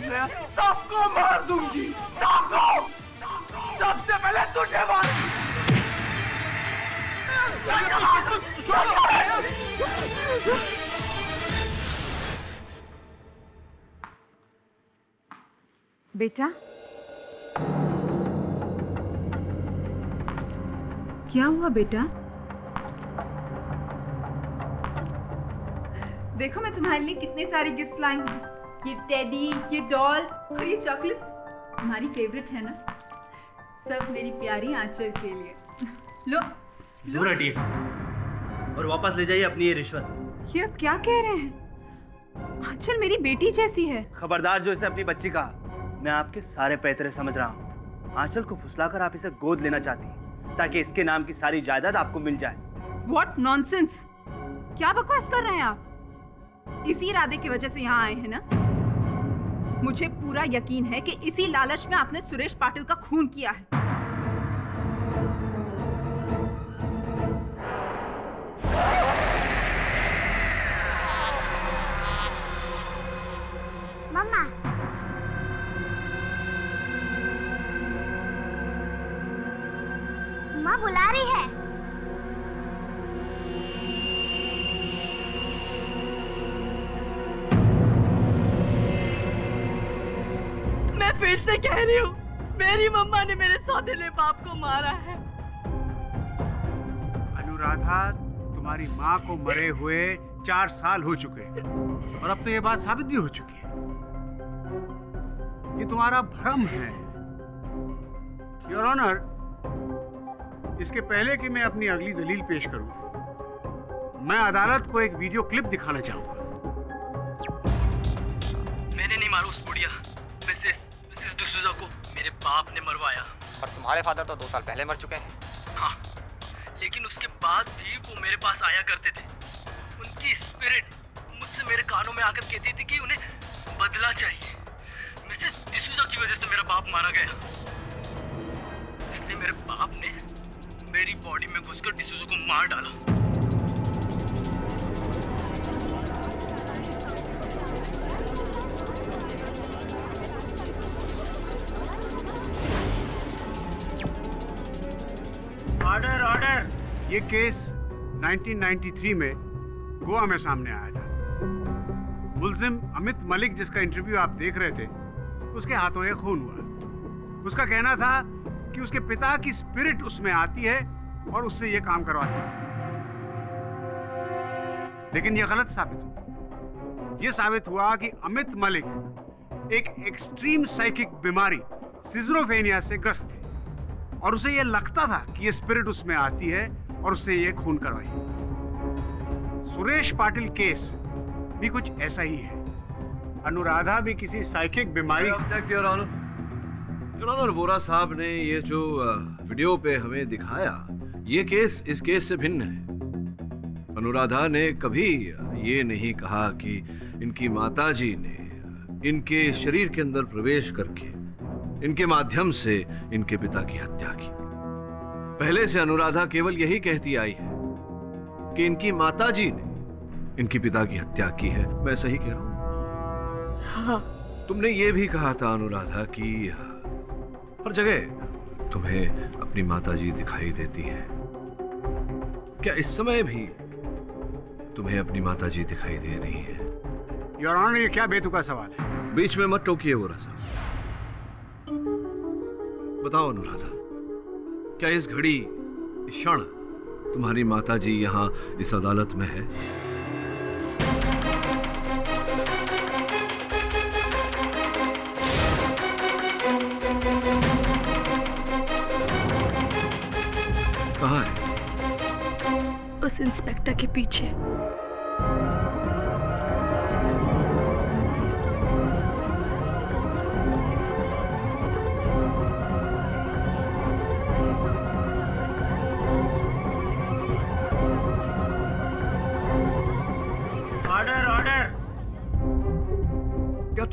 मैं सबको मार दूंगी, सबको। सबसे पहले तुझे मार। बेटा क्या हुआ बेटा? देखो मैं तुम्हारे लिए कितने सारे गिफ्ट्स लाई हूँ। ये टेडी, ये डॉल और ये चॉकलेट्स तुम्हारी फेवरेट है ना? सब मेरी प्यारी आंचल के लिए। लो लो हटिए और वापस ले जाइए अपनी ये रिश्वत। ये अब क्या कह रहे हैं? आंचल मेरी बेटी जैसी है। खबरदार जो इसे अपनी बच्ची कहा। मैं आपके सारे पैतरे समझ रहा हूँ। आंचल को फुसलाकर आप इसे गोद लेना चाहती हैं ताकि इसके नाम की सारी जायदाद आपको मिल जाए। What nonsense! क्या बकवास कर रहे हैं आप? इसी इरादे की वजह से यहाँ आए हैं ना? मुझे पूरा यकीन है कि इसी लालच में आपने सुरेश पाटिल का खून किया है। मम्मा माँ बुला रही है। मैं फिर से कह रही हूँ, मेरी मम्मा ने मेरे सौतेले बाप को मारा है। अनुराधा, तुम्हारी माँ को मरे हुए 4 साल हो चुके हैं और अब तो ये बात साबित भी हो चुकी है। ये तुम्हारा भ्रम है। योर ऑनर, इसके पहले कि मैं अपनी अगली दलील पेश करूं, मैं अदालत को एक वीडियो क्लिप दिखाना चाहूंगा। मैंने नहीं मारा उस बुढ़िया मिसेस डिसूजा को, मेरे बाप ने मरवाया। पर तुम्हारे फादर तो 2 साल पहले मर चुके हैं। हाँ, लेकिन उसके बाद भी वो मेरे पास आया करते थे। उनकी स्पिरिट मुझसे मेरे कानों में आकर कहती थी कि उन्हें बदला चाहिए। मिसेस डिसूजा की वजह से मेरा बाप मारा गया, इसलिए मेरे बाप ने मेरी बॉडी में घुसकर डिसूजा को मार डाला। Order order. ये केस 1993 में गोवा में सामने आया था। मुल्जिम अमित मलिक, जिसका इंटरव्यू आप देख रहे थे, उसके हाथों ये खून हुआ। उसका कहना था कि उसके पिता की स्पिरिट उसमें आती है और उससे ये काम करवाती है, लेकिन ये गलत साबित हुआ। ये साबित हुआ कि अमित मलिक एक एक्सट्रीम साइकिक बीमारी सिजरोफेनिया से ग्रस्त थे और उसे ये लगता था कि ये स्पिरिट उसमें आती है और उससे ये खून करवाई। सुरेश पाटिल केस भी कुछ ऐसा ही है। अनुराधा भी किसी साइकिक बीमारी। वोरा साहब ने ये जो वीडियो पे हमें दिखाया, ये केस इस केस से भिन्न है। अनुराधा ने कभी ये नहीं कहा कि इनकी माताजी ने इनके शरीर के अंदर प्रवेश करके इनके माध्यम से इनके पिता की हत्या की। पहले से अनुराधा केवल यही कहती आई है कि इनकी माताजी ने इनके पिता की हत्या की है। मैं सही कह रहा हूं? हाँ। तुमने ये भी कहा था अनुराधा कि हर जगह तुम्हें अपनी माताजी दिखाई देती है। क्या इस समय भी तुम्हें अपनी माताजी दिखाई दे रही है? योर ऑनर, ये क्या बेतुका सवाल है? बीच में मत टोकिए वोरा साहब। बताओ अनुराधा, क्या इस घड़ी, इस क्षण तुम्हारी माताजी यहाँ इस अदालत में है? कहाँ है? उस इंस्पेक्टर के पीछे। Order order. क्या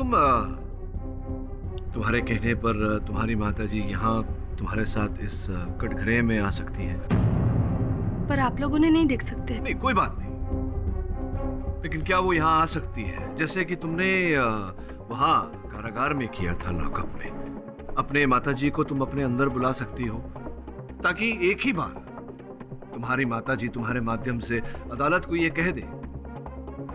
तुम्हारे कहने पर तुम्हारी माताजी यहाँ तुम्हारे साथ इस कटघरे में आ सकती है? पर आप लोग उन्हें नहीं देख सकते। नहीं, कोई बात नहीं, लेकिन क्या वो यहाँ आ सकती है जैसे कि तुमने वहाँ कारागार में किया था, लॉकअप में? अपने माताजी को तुम अपने अंदर बुला सकती हो ताकि एक ही बार तुम्हारी माताजी तुम्हारे माध्यम से अदालत को ये कह दे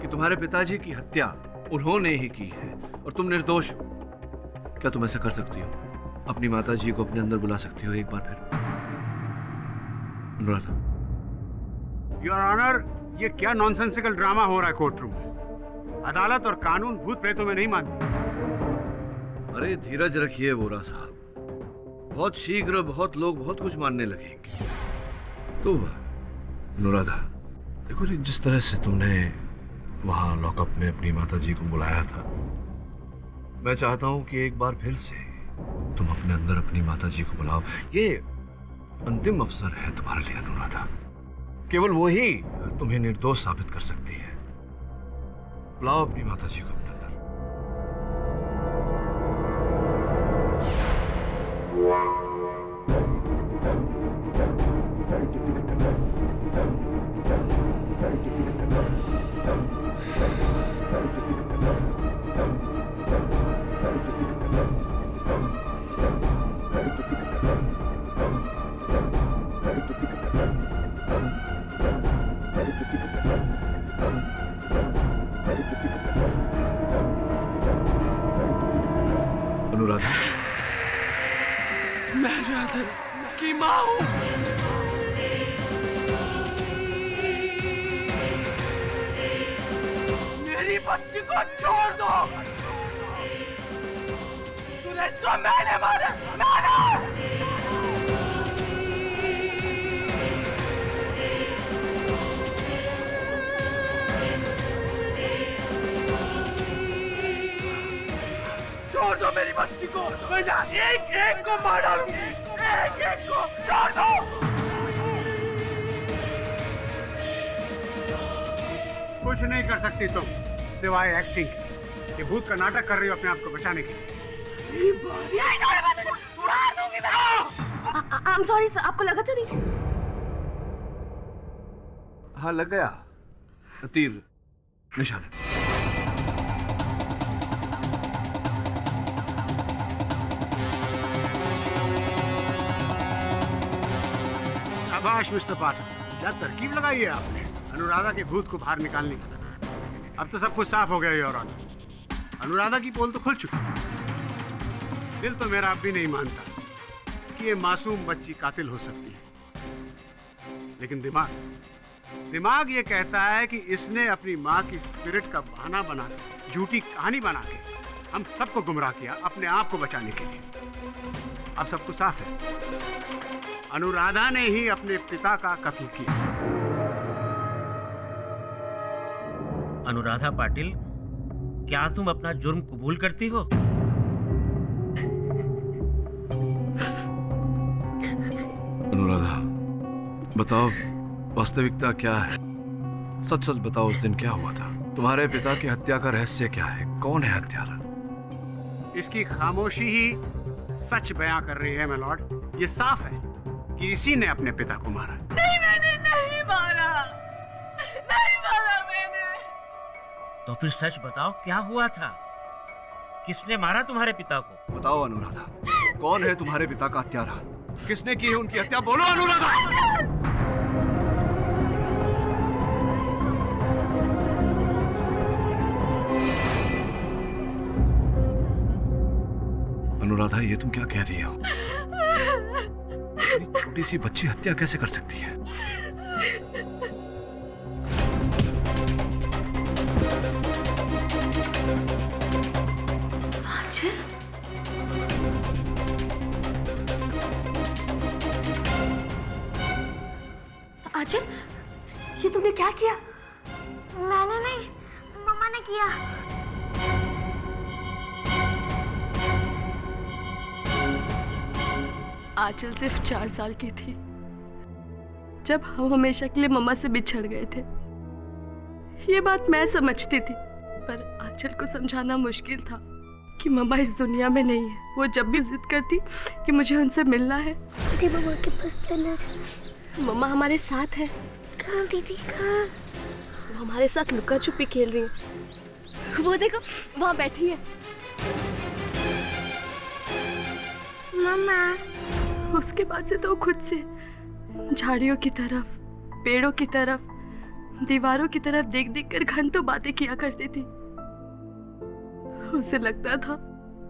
कि तुम्हारे पिताजी की हत्या उन्होंने ही की है और तुम निर्दोष हो। क्या तुम ऐसा कर सकती हो? अपनी माताजी को अपने अंदर बुला सकती हो एक बार फिर? अनुराधा। योर ऑनर, ये क्या नॉनसेंसिकल ड्रामा हो रहा है कोर्ट रूम में? अदालत और कानून भूत प्रेतों में नहीं मानती। अरे धीरज रखिए वोरा साहब, बहुत शीघ्र बहुत लोग बहुत कुछ मानने लगेंगे। तो अनुराधा देखो जी, जिस तरह से तुमने वहां लॉकअप में अपनी माताजी को बुलाया था, मैं चाहता हूं कि एक बार फिर से तुम अपने अंदर अपनी माताजी को बुलाओ। ये अंतिम अवसर है तुम्हारे लिए अनुराधा, केवल वो ही तुम्हें निर्दोष साबित कर सकती है। बुलाओ अपनी माताजी को अपने अंदर। अनुराधा, मैं राधन इसकी माँ हूँ। मेरी बच्ची को छोड़ दो। सुरेश को मैंने मारा, छोड़ दो मेरी बच्ची को। मैं एक एक को मार डालूंगी, एक एक को छोड़ दो। कुछ नहीं कर सकती तुम सिवाय एक्टिंग। ये भूत का नाटक कर रही हो अपने आप को बचाने के लिए। आई एम सॉरी सर, आपको लगा तो नहीं? हाँ लग गया, तीर निशान। शाबाश मिस्टर पाठक, क्या तरकीब लगाई है आपने अनुराधा के भूत को बाहर निकालने की। अब तो सब कुछ साफ हो गया योर ऑनर। अनुराधा की पोल तो खुल चुकी है। दिल तो मेरा अब भी नहीं मानता कि ये मासूम बच्ची कातिल हो सकती है, लेकिन दिमाग ये कहता है कि इसने अपनी माँ की स्पिरिट का बहाना बना के, झूठी कहानी बना के हम सबको गुमराह किया अपने आप को बचाने के लिए। अब सब कुछ साफ है, अनुराधा ने ही अपने पिता का कत्ल किया। अनुराधा पाटिल, क्या तुम अपना जुर्म कबूल करती हो? अनुराधा बताओ, वास्तविकता क्या है? सच सच बताओ, उस दिन क्या हुआ था? तुम्हारे पिता की हत्या का रहस्य क्या है? कौन है हत्यारा? इसकी खामोशी ही सच बयां कर रही है, माय लॉर्ड। ये साफ है कि इसी ने अपने पिता को मारा। नहीं, मैंने नहीं मारा, नहीं मारा मैंने। तो फिर सच बताओ, क्या हुआ था? किसने मारा तुम्हारे पिता को? बताओ अनुराधा, कौन है तुम्हारे पिता का हत्यारा? किसने की है उनकी हत्या? बोलो अनुराधा। ये तुम क्या कह रही हो? इतनी छोटी सी बच्ची हत्या कैसे कर सकती है? आंचल? आंचल, ये तुमने क्या किया? मैंने नहीं, मम्मा ने किया। आंचल सिर्फ 4 साल की थी जब हम हमेशा के लिए मम्मा से बिछड़ गए थे। ये बात मैं समझती थी, पर आंचल को समझाना मुश्किल था कि मम्मा इस दुनिया में नहीं है। वो जब भी जिद करती कि मुझे उनसे मिलना है, दीदी मम्मा के पास चलना। मम्मा हमारे साथ है। कहाँ दीदी, कहाँ? वो हमारे साथ लुका छुपी खेल रही है। वो देखो, वहाँ बैठी है मम्मा। उसके बाद से तो खुद से झाड़ियों की तरफ, पेड़ों की तरफ, दीवारों की तरफ देख देख कर घंटों बातें किया करती थी। उसे लगता था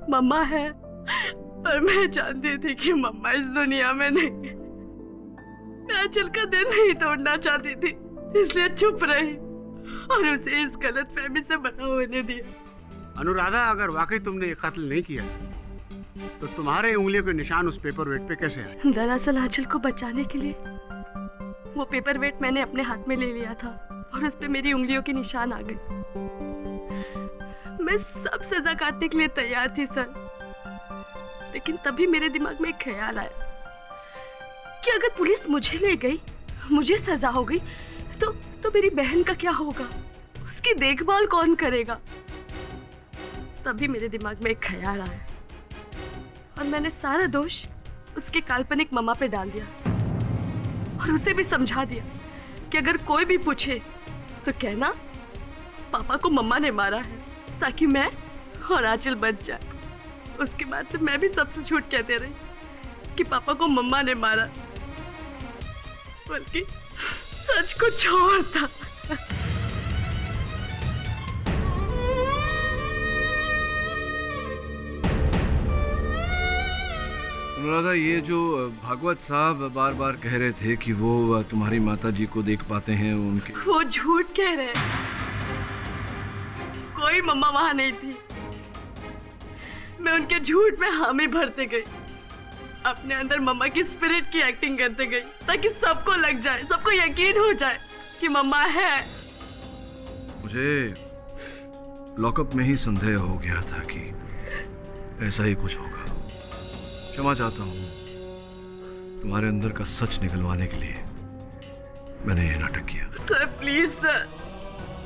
मम्मा है, पर मैं जानती थी कि मम्मा इस दुनिया में नहीं। मैं आंचल का दिल नहीं तोड़ना चाहती थी, इसलिए चुप रही और उसे इस गलतफहमी से बना होने दिया। अनुराधा, अगर वाकई तुमने ये कत्ल नहीं किया तो तुम्हारे उंगलियों के निशान उस पेपर वेट पे कैसे आए? दरअसल आंचल को बचाने के लिए वो पेपर वेट मैंने अपने हाथ में ले लिया था और उस पे मेरी उंगलियों के निशान आ गए। मैं सब सजा काटने के लिए तैयार थी सर, लेकिन तभी मेरे दिमाग में एक ख्याल आया कि अगर पुलिस मुझे ले गई, मुझे सजा हो गई, तो मेरी बहन का क्या होगा? उसकी देखभाल कौन करेगा? तभी मेरे दिमाग में एक ख्याल आया और मैंने सारा दोष उसके काल्पनिक मम्मा पे डाल दिया और उसे भी समझा दिया कि अगर कोई भी पूछे तो कहना पापा को मम्मा ने मारा है, ताकि मैं और आंचल बच जाए। उसके बाद से मैं भी सबसे झूठ कहते रही कि पापा को मम्मा ने मारा, बल्कि सच कुछ और था। अनुराधा, ये जो भागवत साहब बार बार कह रहे थे कि वो तुम्हारी माता जी को देख पाते हैं, उनके वो झूठ कह रहे हैं। कोई मम्मा वहां नहीं थी। मैं उनके झूठ में हामी भरते गई, अपने अंदर मम्मा की स्पिरिट की एक्टिंग करते गई, ताकि सबको लग जाए, सबको यकीन हो जाए कि मम्मा है। मुझे लॉकअप में ही संदेह हो गया था कि ऐसा ही कुछ होगा। क्षमा चाहता हूँ, तुम्हारे अंदर का सच निकलवाने के लिए मैंने ये नाटक किया। सर प्लीज सर,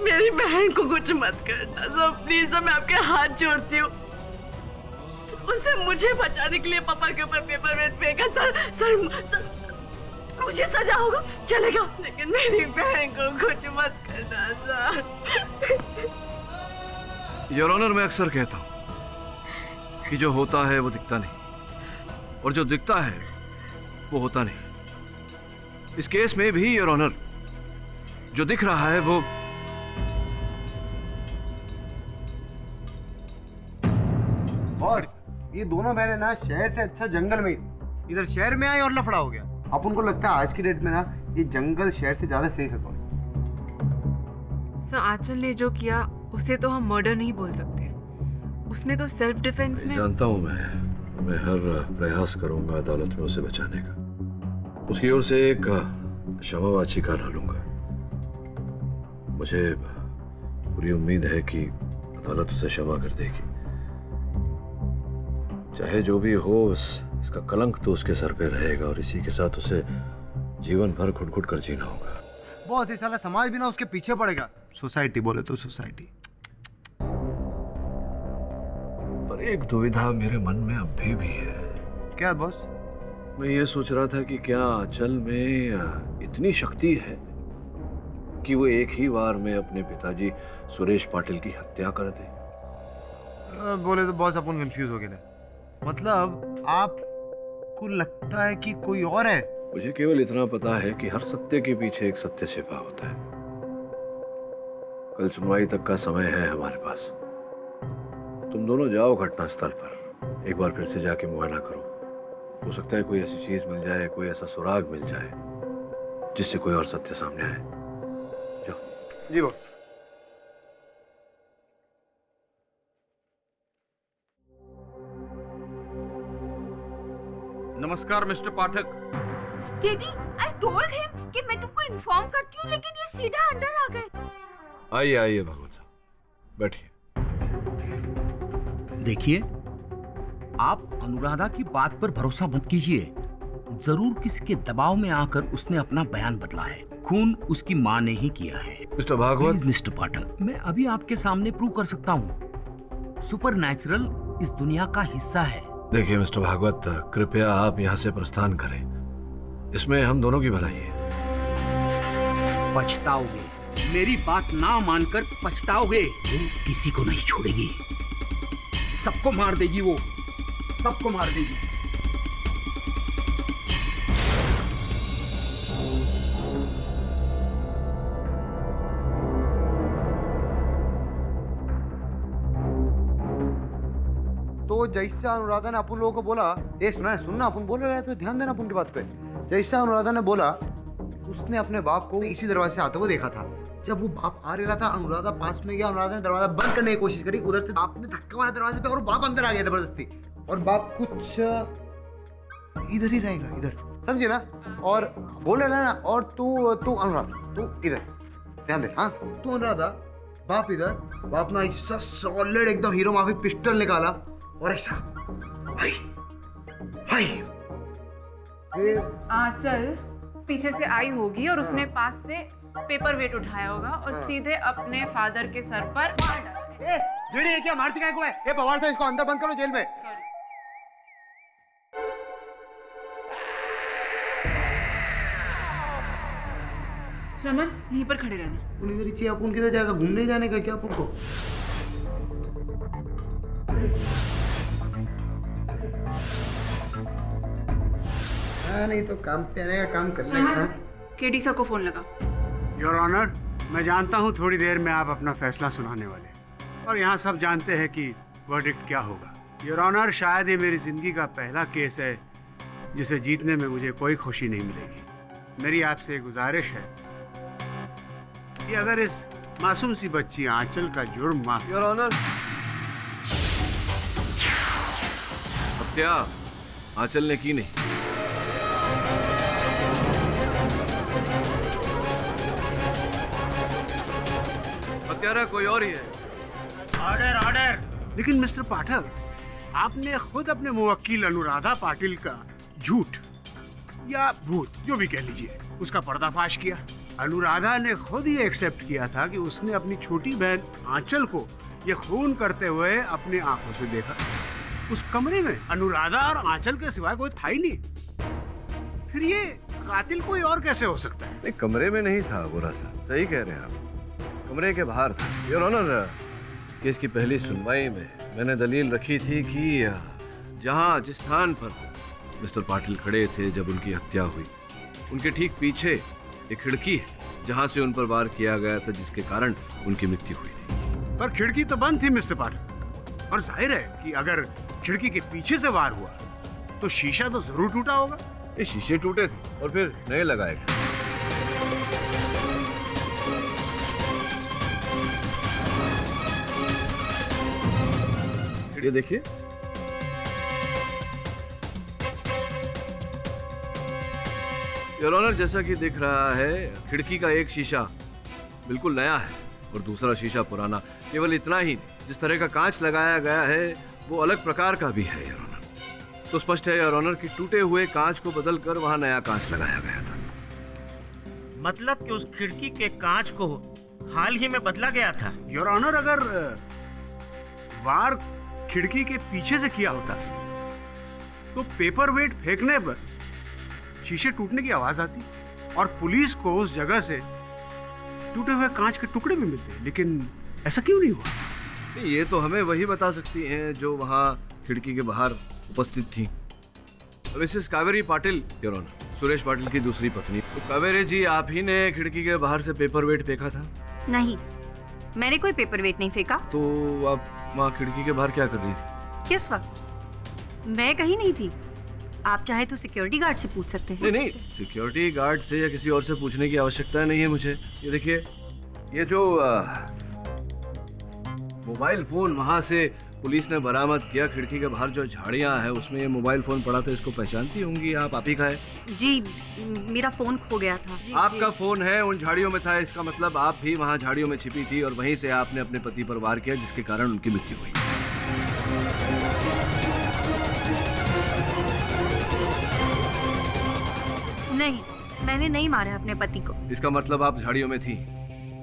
मेरी बहन को कुछ मत करना सर, प्लीज सर, मैं आपके हाथ जोड़ती हूँ। उसने मुझे बचाने के लिए पापा के ऊपर पेपर वेट फेंका। सर मुझे सजा होगा चलेगा, लेकिन मेरी बहन को कुछ मत करना सर। योर ऑनर, मैं अक्सर कहता हूँ कि जो होता है वो दिखता नहीं, और जो दिखता है वो होता नहीं। इस केस में भी योर ऑनर, जो दिख रहा है वो बॉस, ये दोनों बहनें ना शहर से अच्छा जंगल में ही थी। इधर शहर में आई और लफड़ा हो गया। अब उनको लगता है आज की डेट में ना ये जंगल शहर से ज्यादा सेफ है बॉस। सर, आंचल ने जो किया उसे तो हम मर्डर नहीं बोल सकते, उसने तो सेल्फ डिफेंस में। जानता हूं मैं हर प्रयास करूंगा अदालत में उसे बचाने का। उसकी ओर से एक क्षमा याचिका डालूंगा। मुझे पूरी उम्मीद है कि अदालत उसे क्षमा कर देगी। चाहे जो भी हो, इसका कलंक तो उसके सर पे रहेगा और इसी के साथ उसे जीवन भर घुट-घुट कर जीना होगा। बॉस, ये साला समाज भी ना उसके पीछे पड़ेगा। सोसाइटी बोले तो सोसाइटी। पर एक दुविधा मेरे मन में अभी भी है। क्या बॉस? मैं ये सोच रहा था कि क्या आंचल में इतनी शक्ति है कि वो एक ही बार में अपने पिताजी सुरेश पाटिल की हत्या कर दे। बोले तो बॉस अपन कंफ्यूज हो गए। मतलब आपको लगता है कि कोई और है? मुझे केवल इतना पता है कि हर सत्य के पीछे एक सत्य छिपा होता है। कल सुनवाई तक का समय है हमारे पास। तुम दोनों जाओ घटनास्थल पर एक बार फिर से जाके मुआयना करो। हो सकता है कोई ऐसी चीज मिल जाए, कोई ऐसा सुराग मिल जाए जिससे कोई और सत्य सामने आए। जाओ। जी बॉस। नमस्कार mister Pathak. Daddy, I told him कि मैं तुमको इन्फॉर्म करती हूँ, लेकिन ये सीधा अंदर आ गए। आइए आइए भागवत साहब, बैठिए। देखिए, आप अनुराधा की बात पर भरोसा मत कीजिए। जरूर किसी के दबाव में आकर उसने अपना बयान बदला है। खून उसकी माँ ने ही किया है। मिस्टर भागवत। मिस्टर पाठक, मैं अभी आपके सामने प्रूव कर सकता हूँ। सुपरनैचुरल इस दुनिया का हिस्सा है। देखिए मिस्टर भागवत, कृपया आप यहाँ से प्रस्थान करें। इसमें हम दोनों की भलाई है। पछताओगे, मेरी बात ना मानकर पछताओगे। वो किसी को नहीं छोड़ेगी, सबको मार देगी। वो सबको मार देगी। तो जैसा अनुराधा ने अपन लोगों को बोला, ये सुनना अपन बोल रहे थे, ध्यान देना अपन की बात पे। जैसा अनुराधा ने बोला, उसने अपने बाप को इसी दरवाजे से आते हुए देखा था। जब वो बाप आ रहा था, अनुराधा पास में गया, अनुराधा ने दरवाजा बंद करने की कोशिश करी, उधर से बाप ने धक्का मारा दरवाजे पे और बाप अंदर आ गया जबरदस्ती। और बाप कुछ इधर ही रहेगा, इधर, समझे ना? और बोल रहे ना, और तू अनुराधा, तू इधर ध्यान दे। हाँ, तू अनुराधा, बाप इधर। बाप ना ऐसा सॉलिड एकदम हीरो माफिक पिस्टल निकाला और ऐसा हाय हाय। आंचल पीछे से आई होगी और उसने पास से पेपर वेट उठाया होगा और सीधे अपने फादर के सर पर मार डाला। जेडी, ये क्या मारती काय को है? ये पवार से इसको अंदर बंद करो जेल में। श्रमण, यहीं पर खड़े रहना। उन इधर ही चाहिए। अपन किधर जाएगा? घूमने जाने का क्या अपन को? हाँ, नहीं तो काम पे आने का काम करना है। केडी सर को फोन लगा। योर ऑनर, मैं जानता हूँ थोड़ी देर में आप अपना फैसला सुनाने वाले हैं और यहाँ सब जानते हैं कि वर्डिक्ट क्या होगा। योर ऑनर, शायद ये मेरी जिंदगी का पहला केस है जिसे जीतने में मुझे कोई खुशी नहीं मिलेगी। मेरी आपसे एक गुजारिश है कि अगर इस मासूम सी बच्ची आंचल का जुर्म माफ। योर ऑनर, हत्या आंचल ने की नहीं। हत्यारा कोई और ही है। Order order. लेकिन मिस्टर पाठक, आपने खुद अपने मुवक्किल अनुराधा पाटिल का झूठ या भूत, जो भी कह लीजिए, उसका पर्दाफाश किया। अनुराधा ने खुद ये एक्सेप्ट किया था कि उसने अपनी छोटी बहन आंचल को ये खून करते हुए अपनी आंखों से देखा। उस कमरे में अनुराधा और आंचल के सिवाय कोई था ही नहीं। फिर ये कातिल कोई और कैसे हो सकता है? नहीं, कमरे में नहीं था बुरा सा। सही कह रहे हैं आप, कमरे के बाहर था। योर ऑनर, केस की पहली सुनवाई में मैंने दलील रखी थी कि जहां जिस स्थान पर मिस्टर पाटिल खड़े थे जब उनकी हत्या हुई, उनके ठीक पीछे एक खिड़की है जहां से उन पर वार किया गया था, जिसके कारण उनकी मृत्यु हुई। पर खिड़की तो बंद थी मिस्टर पाटिल, और जाहिर है कि अगर खिड़की के पीछे से वार हुआ तो शीशा तो जरूर टूटा होगा। ये शीशे टूटे थे और फिर नए लगाए गए। ये देखिए, योर ऑनर, जैसा कि दिख रहा है, खिड़की का एक शीशा बिल्कुल नया है और दूसरा शीशा पुराना। केवल इतना ही, जिस तरह का कांच लगाया गया है वो अलग प्रकार का भी है। योर ऑनर, तो स्पष्ट है योर ऑनर कि टूटे हुए कांच को बदलकर वहां नया कांच लगाया गया था। मतलब कि उस खिड़की के कांच को हाल ही में बदला गया था। योर ऑनर, अगर वार खिड़की के पीछे से किया होता तो पेपर वेट फेंकने पर शीशे टूटने की आवाज आती और पुलिस को उस जगह से टूटे हुए कांच के टुकड़े भी मिलते, लेकिन ऐसा क्यों नहीं हुआ? ये तो हमें वही बता सकती हैं जो वहां खिड़की के बाहर उपस्थित थी। Mrs Kaveri Patil, your honour, Suresh Patil की दूसरी पत्नी। तो कावेरी जी, आप ही ने खिड़की के बाहर से पेपर वेट फेंका था? नहीं, मैंने कोई पेपर वेट नहीं फेंका। तो आप वहाँ खिड़की के बाहर क्या कर रही थी? किस वक्त? मैं कहीं नहीं थी। आप चाहे तो सिक्योरिटी गार्ड से पूछ सकते हैं। नहीं नहीं, सिक्योरिटी गार्ड से या किसी और से पूछने की आवश्यकता नहीं है मुझे। ये देखिए, ये जो मोबाइल फोन वहां से पुलिस ने बरामद किया, खिड़की के बाहर जो झाड़ियां है उसमें ये मोबाइल फोन पड़ा था, इसको पहचानती होंगी आप ही का है? जी, मेरा फोन खो गया था। आपका फोन है उन झाड़ियों में था, इसका मतलब आप भी वहां झाड़ियों में छिपी थी और वहीं से आपने अपने पति पर वार किया जिसके कारण उनकी मृत्यु हुई। नहीं, मैंने नहीं मारा अपने पति को। इसका मतलब आप झाड़ियों में थी।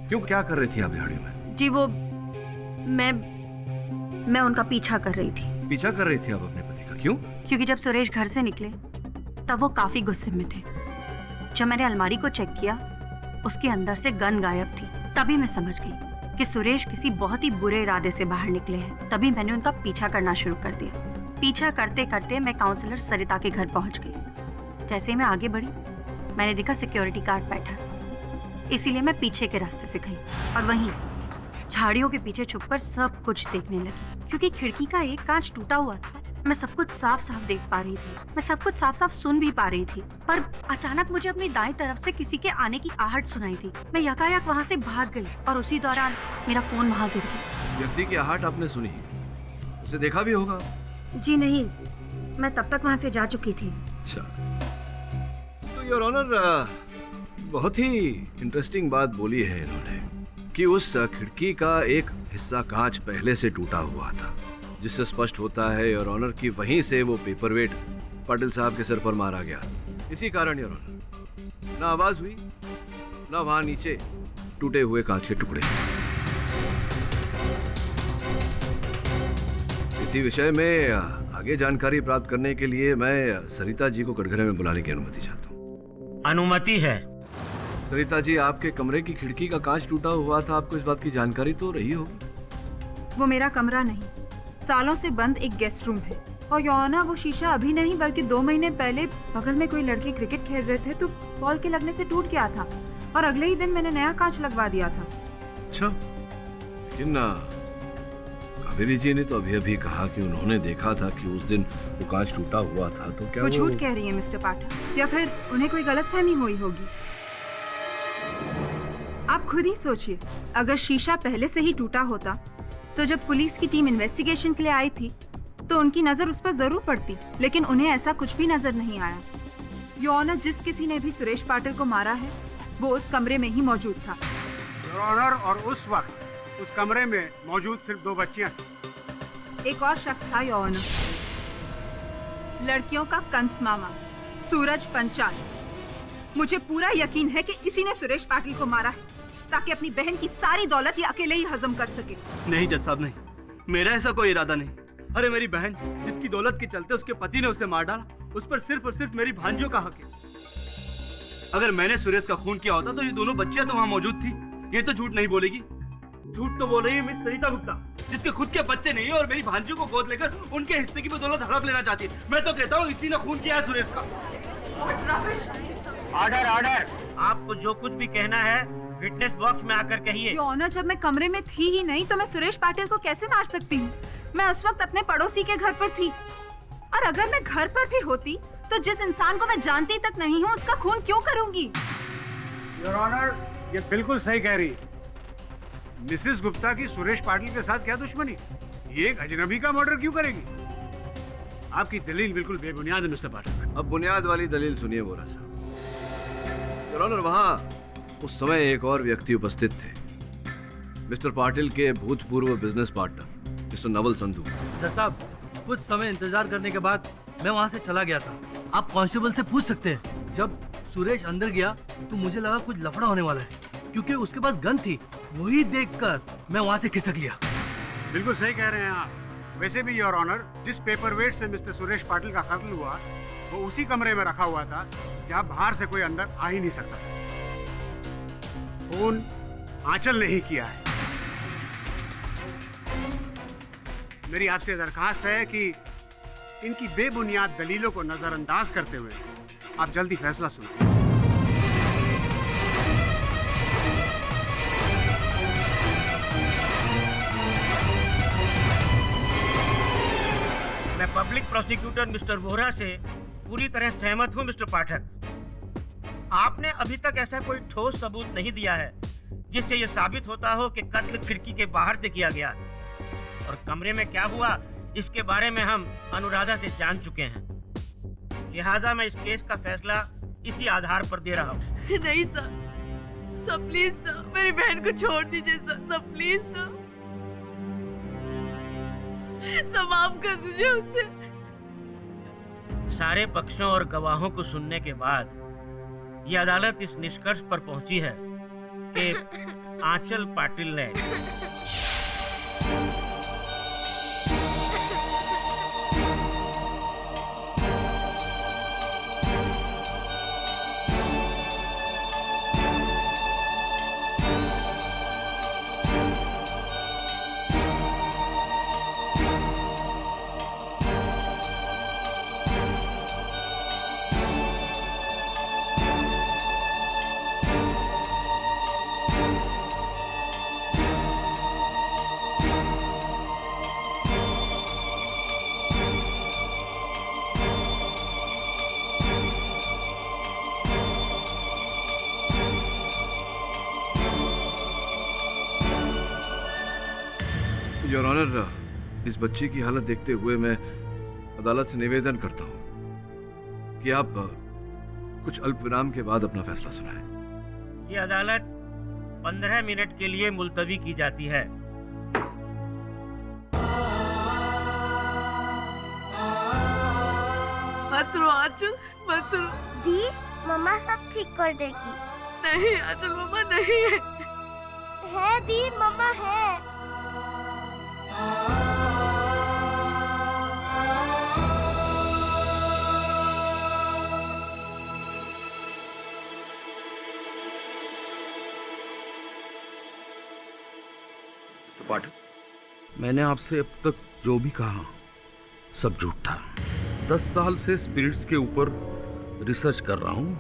क्यों, क्या कर रही थी आप झाड़ियों में? जी वो मैं उनका पीछा कर रही थी। पीछा कर रही थी आप अपने पति का? क्यों? क्योंकि जब सुरेश घर से निकले तब वो काफी गुस्से में थे। जब मैंने अलमारी को चेक किया, उसके अंदर से गन गायब थी। तभी मैं समझ गई कि सुरेश किसी बहुत ही बुरे इरादे से बाहर निकले हैं। तभी मैंने उनका पीछा करना शुरू कर दिया। पीछा करते करते मैं काउंसलर सरिता के घर पहुंच गई। जैसे ही मैं आगे बढ़ी, मैंने देखा सिक्योरिटी गार्ड बैठा, इसीलिए मैं पीछे के रास्ते से गई और वहीं झाड़ियों के पीछे छुपकर सब कुछ देखने लगी। क्योंकि खिड़की का एक कांच टूटा हुआ था, मैं सब कुछ साफ साफ देख पा रही थी, मैं सब कुछ साफ साफ सुन भी पा रही थी। पर अचानक मुझे अपनी दाईं तरफ से किसी के आने की आहट सुनाई थी। मैं यकायक वहाँ से भाग गई और उसी दौरान मेरा फोन वहाँ गिर गया। व्यक्ति की आहट आपने सुनी, उसे देखा भी होगा? जी नहीं, मैं तब तक वहाँ से जा चुकी थी। अच्छा, तो योर ऑनर, बहुत ही इंटरेस्टिंग बात बोली है इन्होंने कि उस खिड़की का एक हिस्सा कांच पहले से टूटा हुआ था, जिससे स्पष्ट होता है योर ऑनर कि वहीं से वो पेपरवेट पाटिल साहब के सर पर मारा गया। इसी कारण योर ऑनर, ना आवाज हुई, ना वहां नीचे टूटे हुए कांच के टुकड़े। इसी विषय में आगे जानकारी प्राप्त करने के लिए मैं सरिता जी को कटघरे में बुलाने की अनुमति चाहता हूँ। अनुमति है। सरिता जी, आपके कमरे की खिड़की का कांच टूटा हुआ था, आपको इस बात की जानकारी तो रही होगी? वो मेरा कमरा नहीं, सालों से बंद एक गेस्ट रूम है। और यौना, वो शीशा अभी नहीं बल्कि 2 महीने पहले बगल में कोई लड़के क्रिकेट खेल रहे थे तो बॉल के लगने से टूट गया था और अगले ही दिन मैंने नया कांच लगवा दिया था। अच्छा, लेकिन कावेरी जी ने तो अभी अभी कहा कि उन्होंने देखा था कि उस दिन वो कांच टूटा हुआ था, तो क्या वो झूठ कह रही है मिस्टर पाठक, या फिर उन्हें कोई गलतफहमी हुई होगी। आप खुद ही सोचिए, अगर शीशा पहले से ही टूटा होता तो जब पुलिस की टीम इन्वेस्टिगेशन के लिए आई थी तो उनकी नजर उस पर जरूर पड़ती, लेकिन उन्हें ऐसा कुछ भी नजर नहीं आया। योर ऑनर, जिस किसी ने भी सुरेश पाटिल को मारा है वो उस कमरे में ही मौजूद था। योर ऑनर, और उस वक्त उस कमरे में मौजूद सिर्फ 2 बच्चियां थी। एक और शख्स था योर ऑनर, लड़कियों का कंस मामा सूरज पंचाल। मुझे पूरा यकीन है कि इसी ने सुरेश पाटिल को मारा है ताकि अपनी बहन की सारी दौलत ये अकेले ही हजम कर सके। नहीं जज साहब, नहीं, मेरा ऐसा कोई इरादा नहीं। अरे मेरी बहन, जिसकी दौलत के चलते उसके पति ने उसे मार डाला, उस पर सिर्फ और सिर्फ मेरी भांजियों का हक है। अगर मैंने सुरेश का खून किया होता तो ये दोनों बच्चियां तो वहां मौजूद थी। ये तो झूठ नहीं बोलेगी। झूठ तो बोल रही है मिस सरिता गुप्ता, जिसके खुद के बच्चे नहीं है और मेरी भांजियों को गोद लेकर उनके हिस्से की भी दौलत हड़प लेना चाहती है। मैं तो कहता हूँ इसी ने खून किया है सुरेश का। ऑर्डर ऑर्डर, आपको जो कुछ भी कहना है विटनेस बॉक्स में आकर कहिए। योर ऑनर, जब मैं कमरे में थी ही नहीं तो मैं सुरेश पाटिल को कैसे मार सकती हूँ? मैं उस वक्त अपने पड़ोसी के घर पर थी, और अगर मैं घर पर भी होती तो जिस इंसान को मैं जानती तक नहीं हूँ उसका खून क्यों करूंगी? योर ऑनर, ये बिल्कुल सही कह रही। मिसेस गुप्ता की सुरेश पाटिल के साथ क्या दुश्मनी? ये एक अजनबी का मर्डर क्यों करेगी? आपकी दलील बिल्कुल बेबुनियाद है मिस्टर पाठक। अब बुनियाद वाली दलील सुनिए वोरा साहब। योर ऑनर, वहाँ उस समय एक और व्यक्ति उपस्थित थे, मिस्टर पाटिल के भूतपूर्व business partner mister Naval Sandhu. साहब, कुछ समय इंतजार करने के बाद मैं वहाँ से चला गया था। आप कांस्टेबल से पूछ सकते हैं। जब सुरेश अंदर गया तो मुझे लगा कुछ लफड़ा होने वाला है, क्योंकि उसके पास गन थी। वही देखकर मैं वहाँ से खिसक लिया। बिल्कुल सही कह रहे हैं आप। वैसे भी योर ऑनर, जिस पेपरवेट से मिस्टर सुरेश पाटिल का कत्ल हुआ वो उसी कमरे में रखा हुआ था जहाँ बाहर से कोई अंदर आ ही नहीं सकता। फोन आंचल ने ही किया है। मेरी आपसे दरखास्त है कि इनकी बेबुनियाद दलीलों को नजरअंदाज करते हुए आप जल्दी फैसला सुनाएं। मैं पब्लिक प्रोसिक्यूटर मिस्टर वोहरा से पूरी तरह सहमत हूँ मिस्टर पाठक। आपने अभी तक ऐसा कोई ठोस सबूत नहीं दिया है जिससे यह साबित होता हो कि कत्ल खिड़की के बाहर से किया गया। और कमरे में क्या हुआ इसके बारे में हम अनुराधा से जान चुके हैं, लिहाजा मैं इस केस का फैसला इसी आधार पर दे रहा हूँ। नहीं सर, सर प्लीज सर, मेरी बहन को छोड़ दीजिए sir, sir please sir, sir माफ कर दीजिए उसे। सारे पक्षों और गवाहों को सुनने के बाद ये अदालत इस निष्कर्ष पर पहुंची है कि आंचल पाटिल ने योर ऑनर, इस बच्ची की हालत देखते हुए मैं अदालत से निवेदन करता हूं कि आप कुछ अल्प विराम के बाद अपना फैसला सुनाएं। ये अदालत 15 मिनट के लिए मुलतवी की जाती है। मत रो आंचल, मत रो। दी, मम्मा सब ठीक कर देगी। नहीं आंचल, मम्मा नहीं है। है दी, मम्मा है। पाठक, मैंने आपसे अब तक जो भी कहा सब झूठ था। 10 साल से स्पिरिट्स के ऊपर रिसर्च कर रहा हूं,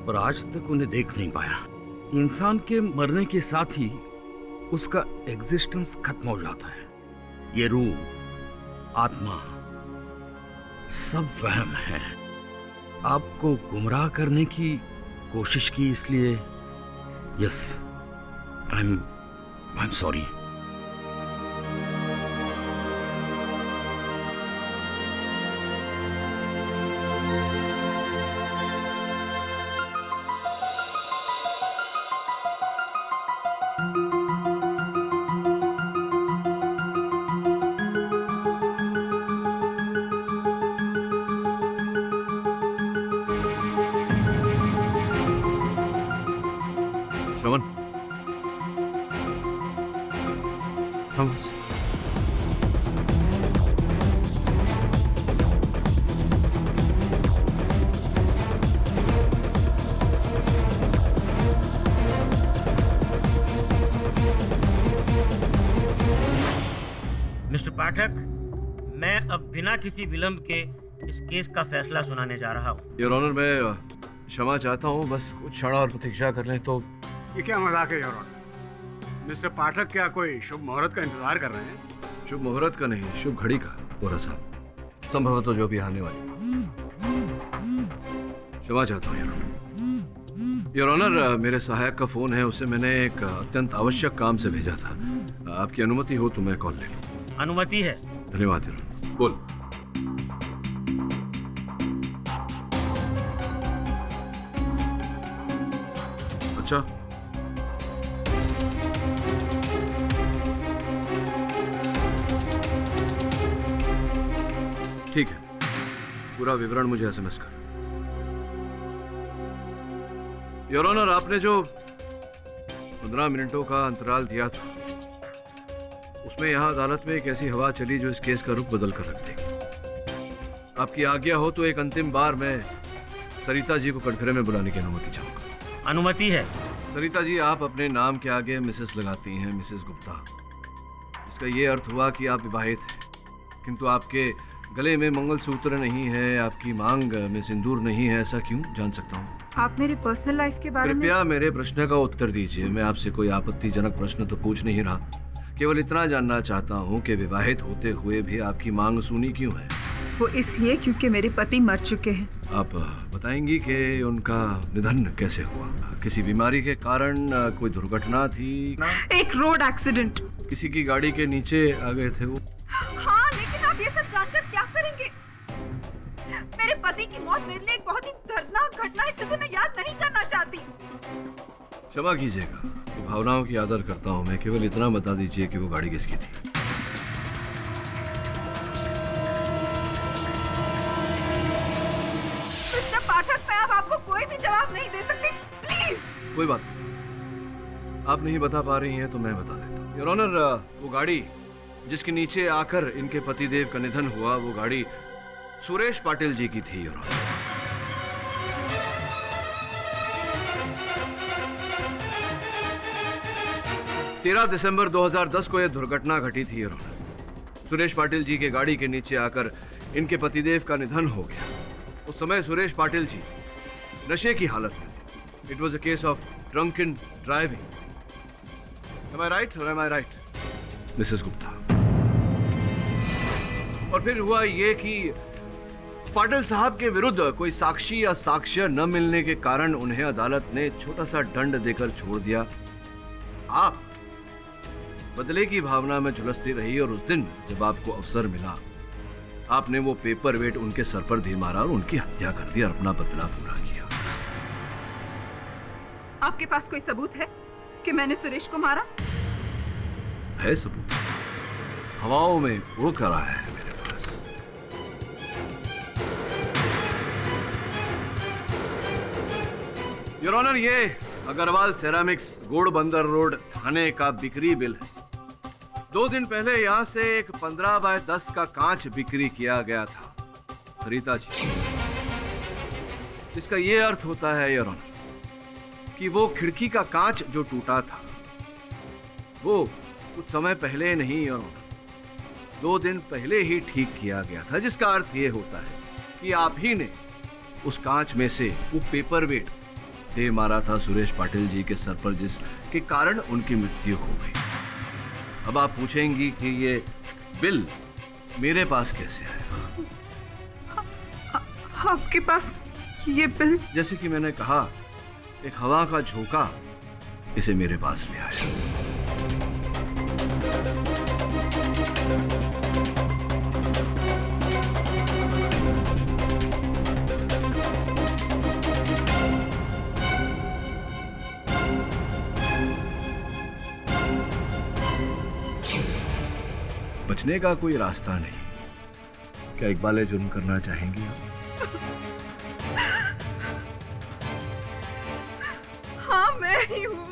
पर आज तक उन्हें देख नहीं पाया। इंसान के मरने के साथ ही उसका एग्जिस्टेंस खत्म हो जाता है। ये रूह, आत्मा सब वहम है। आपको गुमराह करने की कोशिश की, इसलिए yes, I am sorry. Mister Pathak, मैं अब बिना किसी विलंब के इस केस का फैसला सुनाने जा रहा हूँ। योर ऑनर, मैं क्षमा चाहता हूँ, बस कुछ क्षण और प्रतीक्षा कर लें तो। ये क्या मजाक है योर ऑनर? मिस्टर पाठक क्या कोई शुभ मुहूर्त का इंतजार कर रहे हैं? शुभ मुहूर्त का नहीं, शुभ घड़ी का। वोहरा साहब, संभवतः जो भी आने वाली। क्षमा चाहता हूँ योर ऑनर। योर ऑनर, मेरे सहायक का फोन है, उसे मैंने एक अत्यंत आवश्यक काम से भेजा था। आपकी अनुमति हो तो मैं कॉल ले लूँ। अनुमति है। धन्यवाद योर ऑनर। बोल। अच्छा, ठीक है, पूरा विवरण मुझे एसएमएस कर। योर ऑनर, आपने जो 15 मिनटों का अंतराल दिया था, उसमें यहाँ अदालत में एक ऐसी हवा चली जो इस केस का रुख बदल कर रख देगी। आपकी आज्ञा हो तो एक अंतिम बार मैं सरिता जी को कटघरे में बुलाने की अनुमति चाहूंगा। अनुमति है। सरिता जी, आप अपने नाम के आगे मिसेस लगाती हैं, मिसेस गुप्ता। इसका ये अर्थ हुआ कि आप विवाहित हैं, किंतु आपके गले में मंगलसूत्र नहीं है, आपकी मांग में सिंदूर नहीं है। ऐसा क्यों, जान सकता हूँ? आप मेरे पर्सनल लाइफ के बारे में कृपया मेरे प्रश्न का उत्तर दीजिए। मैं आपसे कोई आपत्तिजनक प्रश्न तो पूछ नहीं रहा, केवल इतना जानना चाहता हूँ कि विवाहित होते हुए भी आपकी मांग सुनी क्यों है? वो इसलिए क्योंकि मेरे पति मर चुके हैं। आप बताएंगी कि उनका निधन कैसे हुआ? किसी बीमारी के कारण, कोई दुर्घटना थी? एक रोड एक्सीडेंट। किसी की गाड़ी के नीचे आ गए थे वो? हाँ, लेकिन आप ये सब जानकर क्या करेंगे? मेरे पति की मौत मेरे लिए एक बहुत ही दर्दनाक घटना है जिसे मैं याद नहीं करना चाहती। क्षमा कीजिएगा, भावनाओं की आदर करता हूँ मैं। केवल इतना बता दीजिए कि वो गाड़ी किसकी थी। मिस्टर पाठक, मैं अब आपको कोई भी जवाब नहीं दे सकती, प्लीज। कोई बात नहीं, आप नहीं बता पा रही हैं तो मैं बता देता हूँ। योर ऑनर, वो गाड़ी जिसके नीचे आकर इनके पतिदेव का निधन हुआ, वो गाड़ी सुरेश पाटिल जी की थी। योर ऑनर, 13 दिसंबर 2010 को यह दुर्घटना घटी थी। योर ऑनर, सुरेश पाटिल जी के गाड़ी के नीचे आकर इनके पतिदेव का निधन हो गया। उस समय सुरेश पाटिल जी नशे की हालत में थे। It was a case of drunken driving. Am I right or am I right, Mrs Gupta? और फिर हुआ ये कि पाटिल साहब के विरुद्ध कोई साक्षी या साक्ष्य न मिलने के कारण उन्हें अदालत ने छोटा सा दंड देकर छोड़ दिया। आप बदले की भावना में झुलसती रही और उस दिन जब आपको अवसर मिला, आपने वो पेपर वेट उनके सर पर दे मारा और उनकी हत्या कर दी और अपना बदला पूरा किया। आपके पास कोई सबूत है कि मैंने सुरेश को मारा? है सबूत, हवाओं में उड़ कर आया है मेरे पास। योर ऑनर, ये अग्रवाल सेरामिक्स गोड़बंदर रोड थाने का बिक्री बिल है। 2 दिन पहले यहाँ से एक 15 बाय 10 का कांच बिक्री किया गया था सरिता जी। इसका ये अर्थ होता है योर ऑनर कि वो खिड़की का कांच जो टूटा था वो कुछ समय पहले नहीं योर ऑनर, 2 दिन पहले ही ठीक किया गया था, जिसका अर्थ ये होता है कि आप ही ने उस कांच में से वो पेपर वेट दे मारा था सुरेश पाटिल जी के सर पर, जिसके कारण उनकी मृत्यु हो गई। अब आप पूछेंगी कि ये बिल मेरे पास कैसे आया? आपके पास ये बिल? जैसे कि मैंने कहा, एक हवा का झोंका इसे मेरे पास ले आया। बचने का कोई रास्ता नहीं। क्या इकबाल जुर्म करना चाहेंगी आप? हाँ, मैं ही हूँ।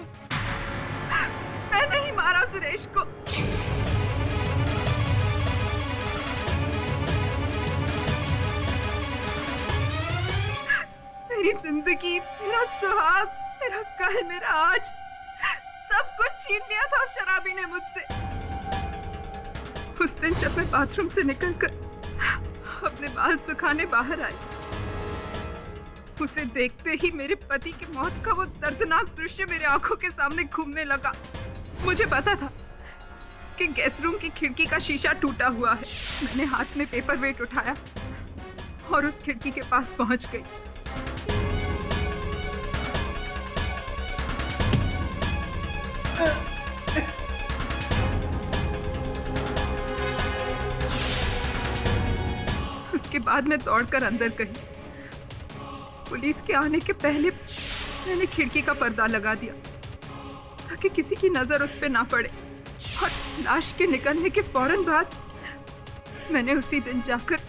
मैंने ही मारा सुरेश को। मेरी जिंदगी, मेरा सुहाग, मेरा कल, मेरा आज, सब कुछ छीन लिया था उस शराबी ने मुझसे। उस दिन जब मैं बाथरूम से निकलकर अपने बाल सुखाने बाहर आई, उसे देखते ही मेरे पति की मौत का वो दर्दनाक दृश्य मेरे आंखों के सामने घूमने लगा। मुझे पता था कि गेस्ट रूम की खिड़की का शीशा टूटा हुआ है। मैंने हाथ में पेपर वेट उठाया और उस खिड़की के पास पहुंच गई। उसके बाद मैं दौड़कर अंदर गई। पुलिस के आने के पहले मैंने खिड़की का पर्दा लगा दिया ताकि किसी की नजर उस पे ना पड़े, और लाश के निकलने के फौरन बाद मैंने उसी दिन जाकर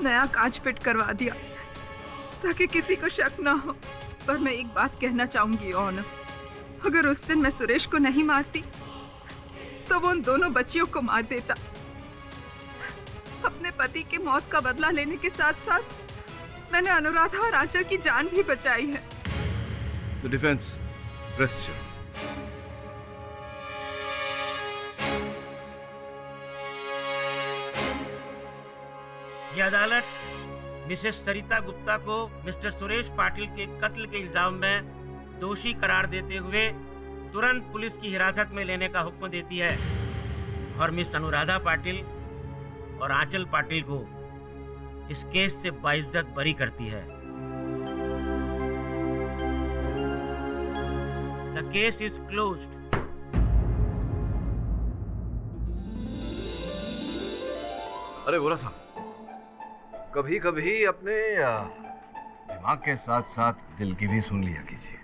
नया कांच फिट करवा दिया ताकि किसी को शक ना हो। पर मैं एक बात कहना चाहूंगी ऑनर, अगर उस दिन मैं सुरेश को नहीं मारती तो वो उन दोनों बच्चियों को मार देता। अपने पति की मौत का बदला लेने के साथ साथ मैंने अनुराधा और आंचल की जान भी बचाई है। The defense, rest. ये अदालत मिसेस सरिता गुप्ता को मिस्टर सुरेश पाटिल के कत्ल के इल्जाम में दोषी करार देते हुए तुरंत पुलिस की हिरासत में लेने का हुक्म देती है। और मिस अनुराधा पाटिल और आंचल पाटिल को इस केस से बाइज्जत बरी करती है। The case is closed. अरे बोरा साहब, कभी कभी अपने दिमाग के साथ साथ दिल की भी सुन लिया कीजिए।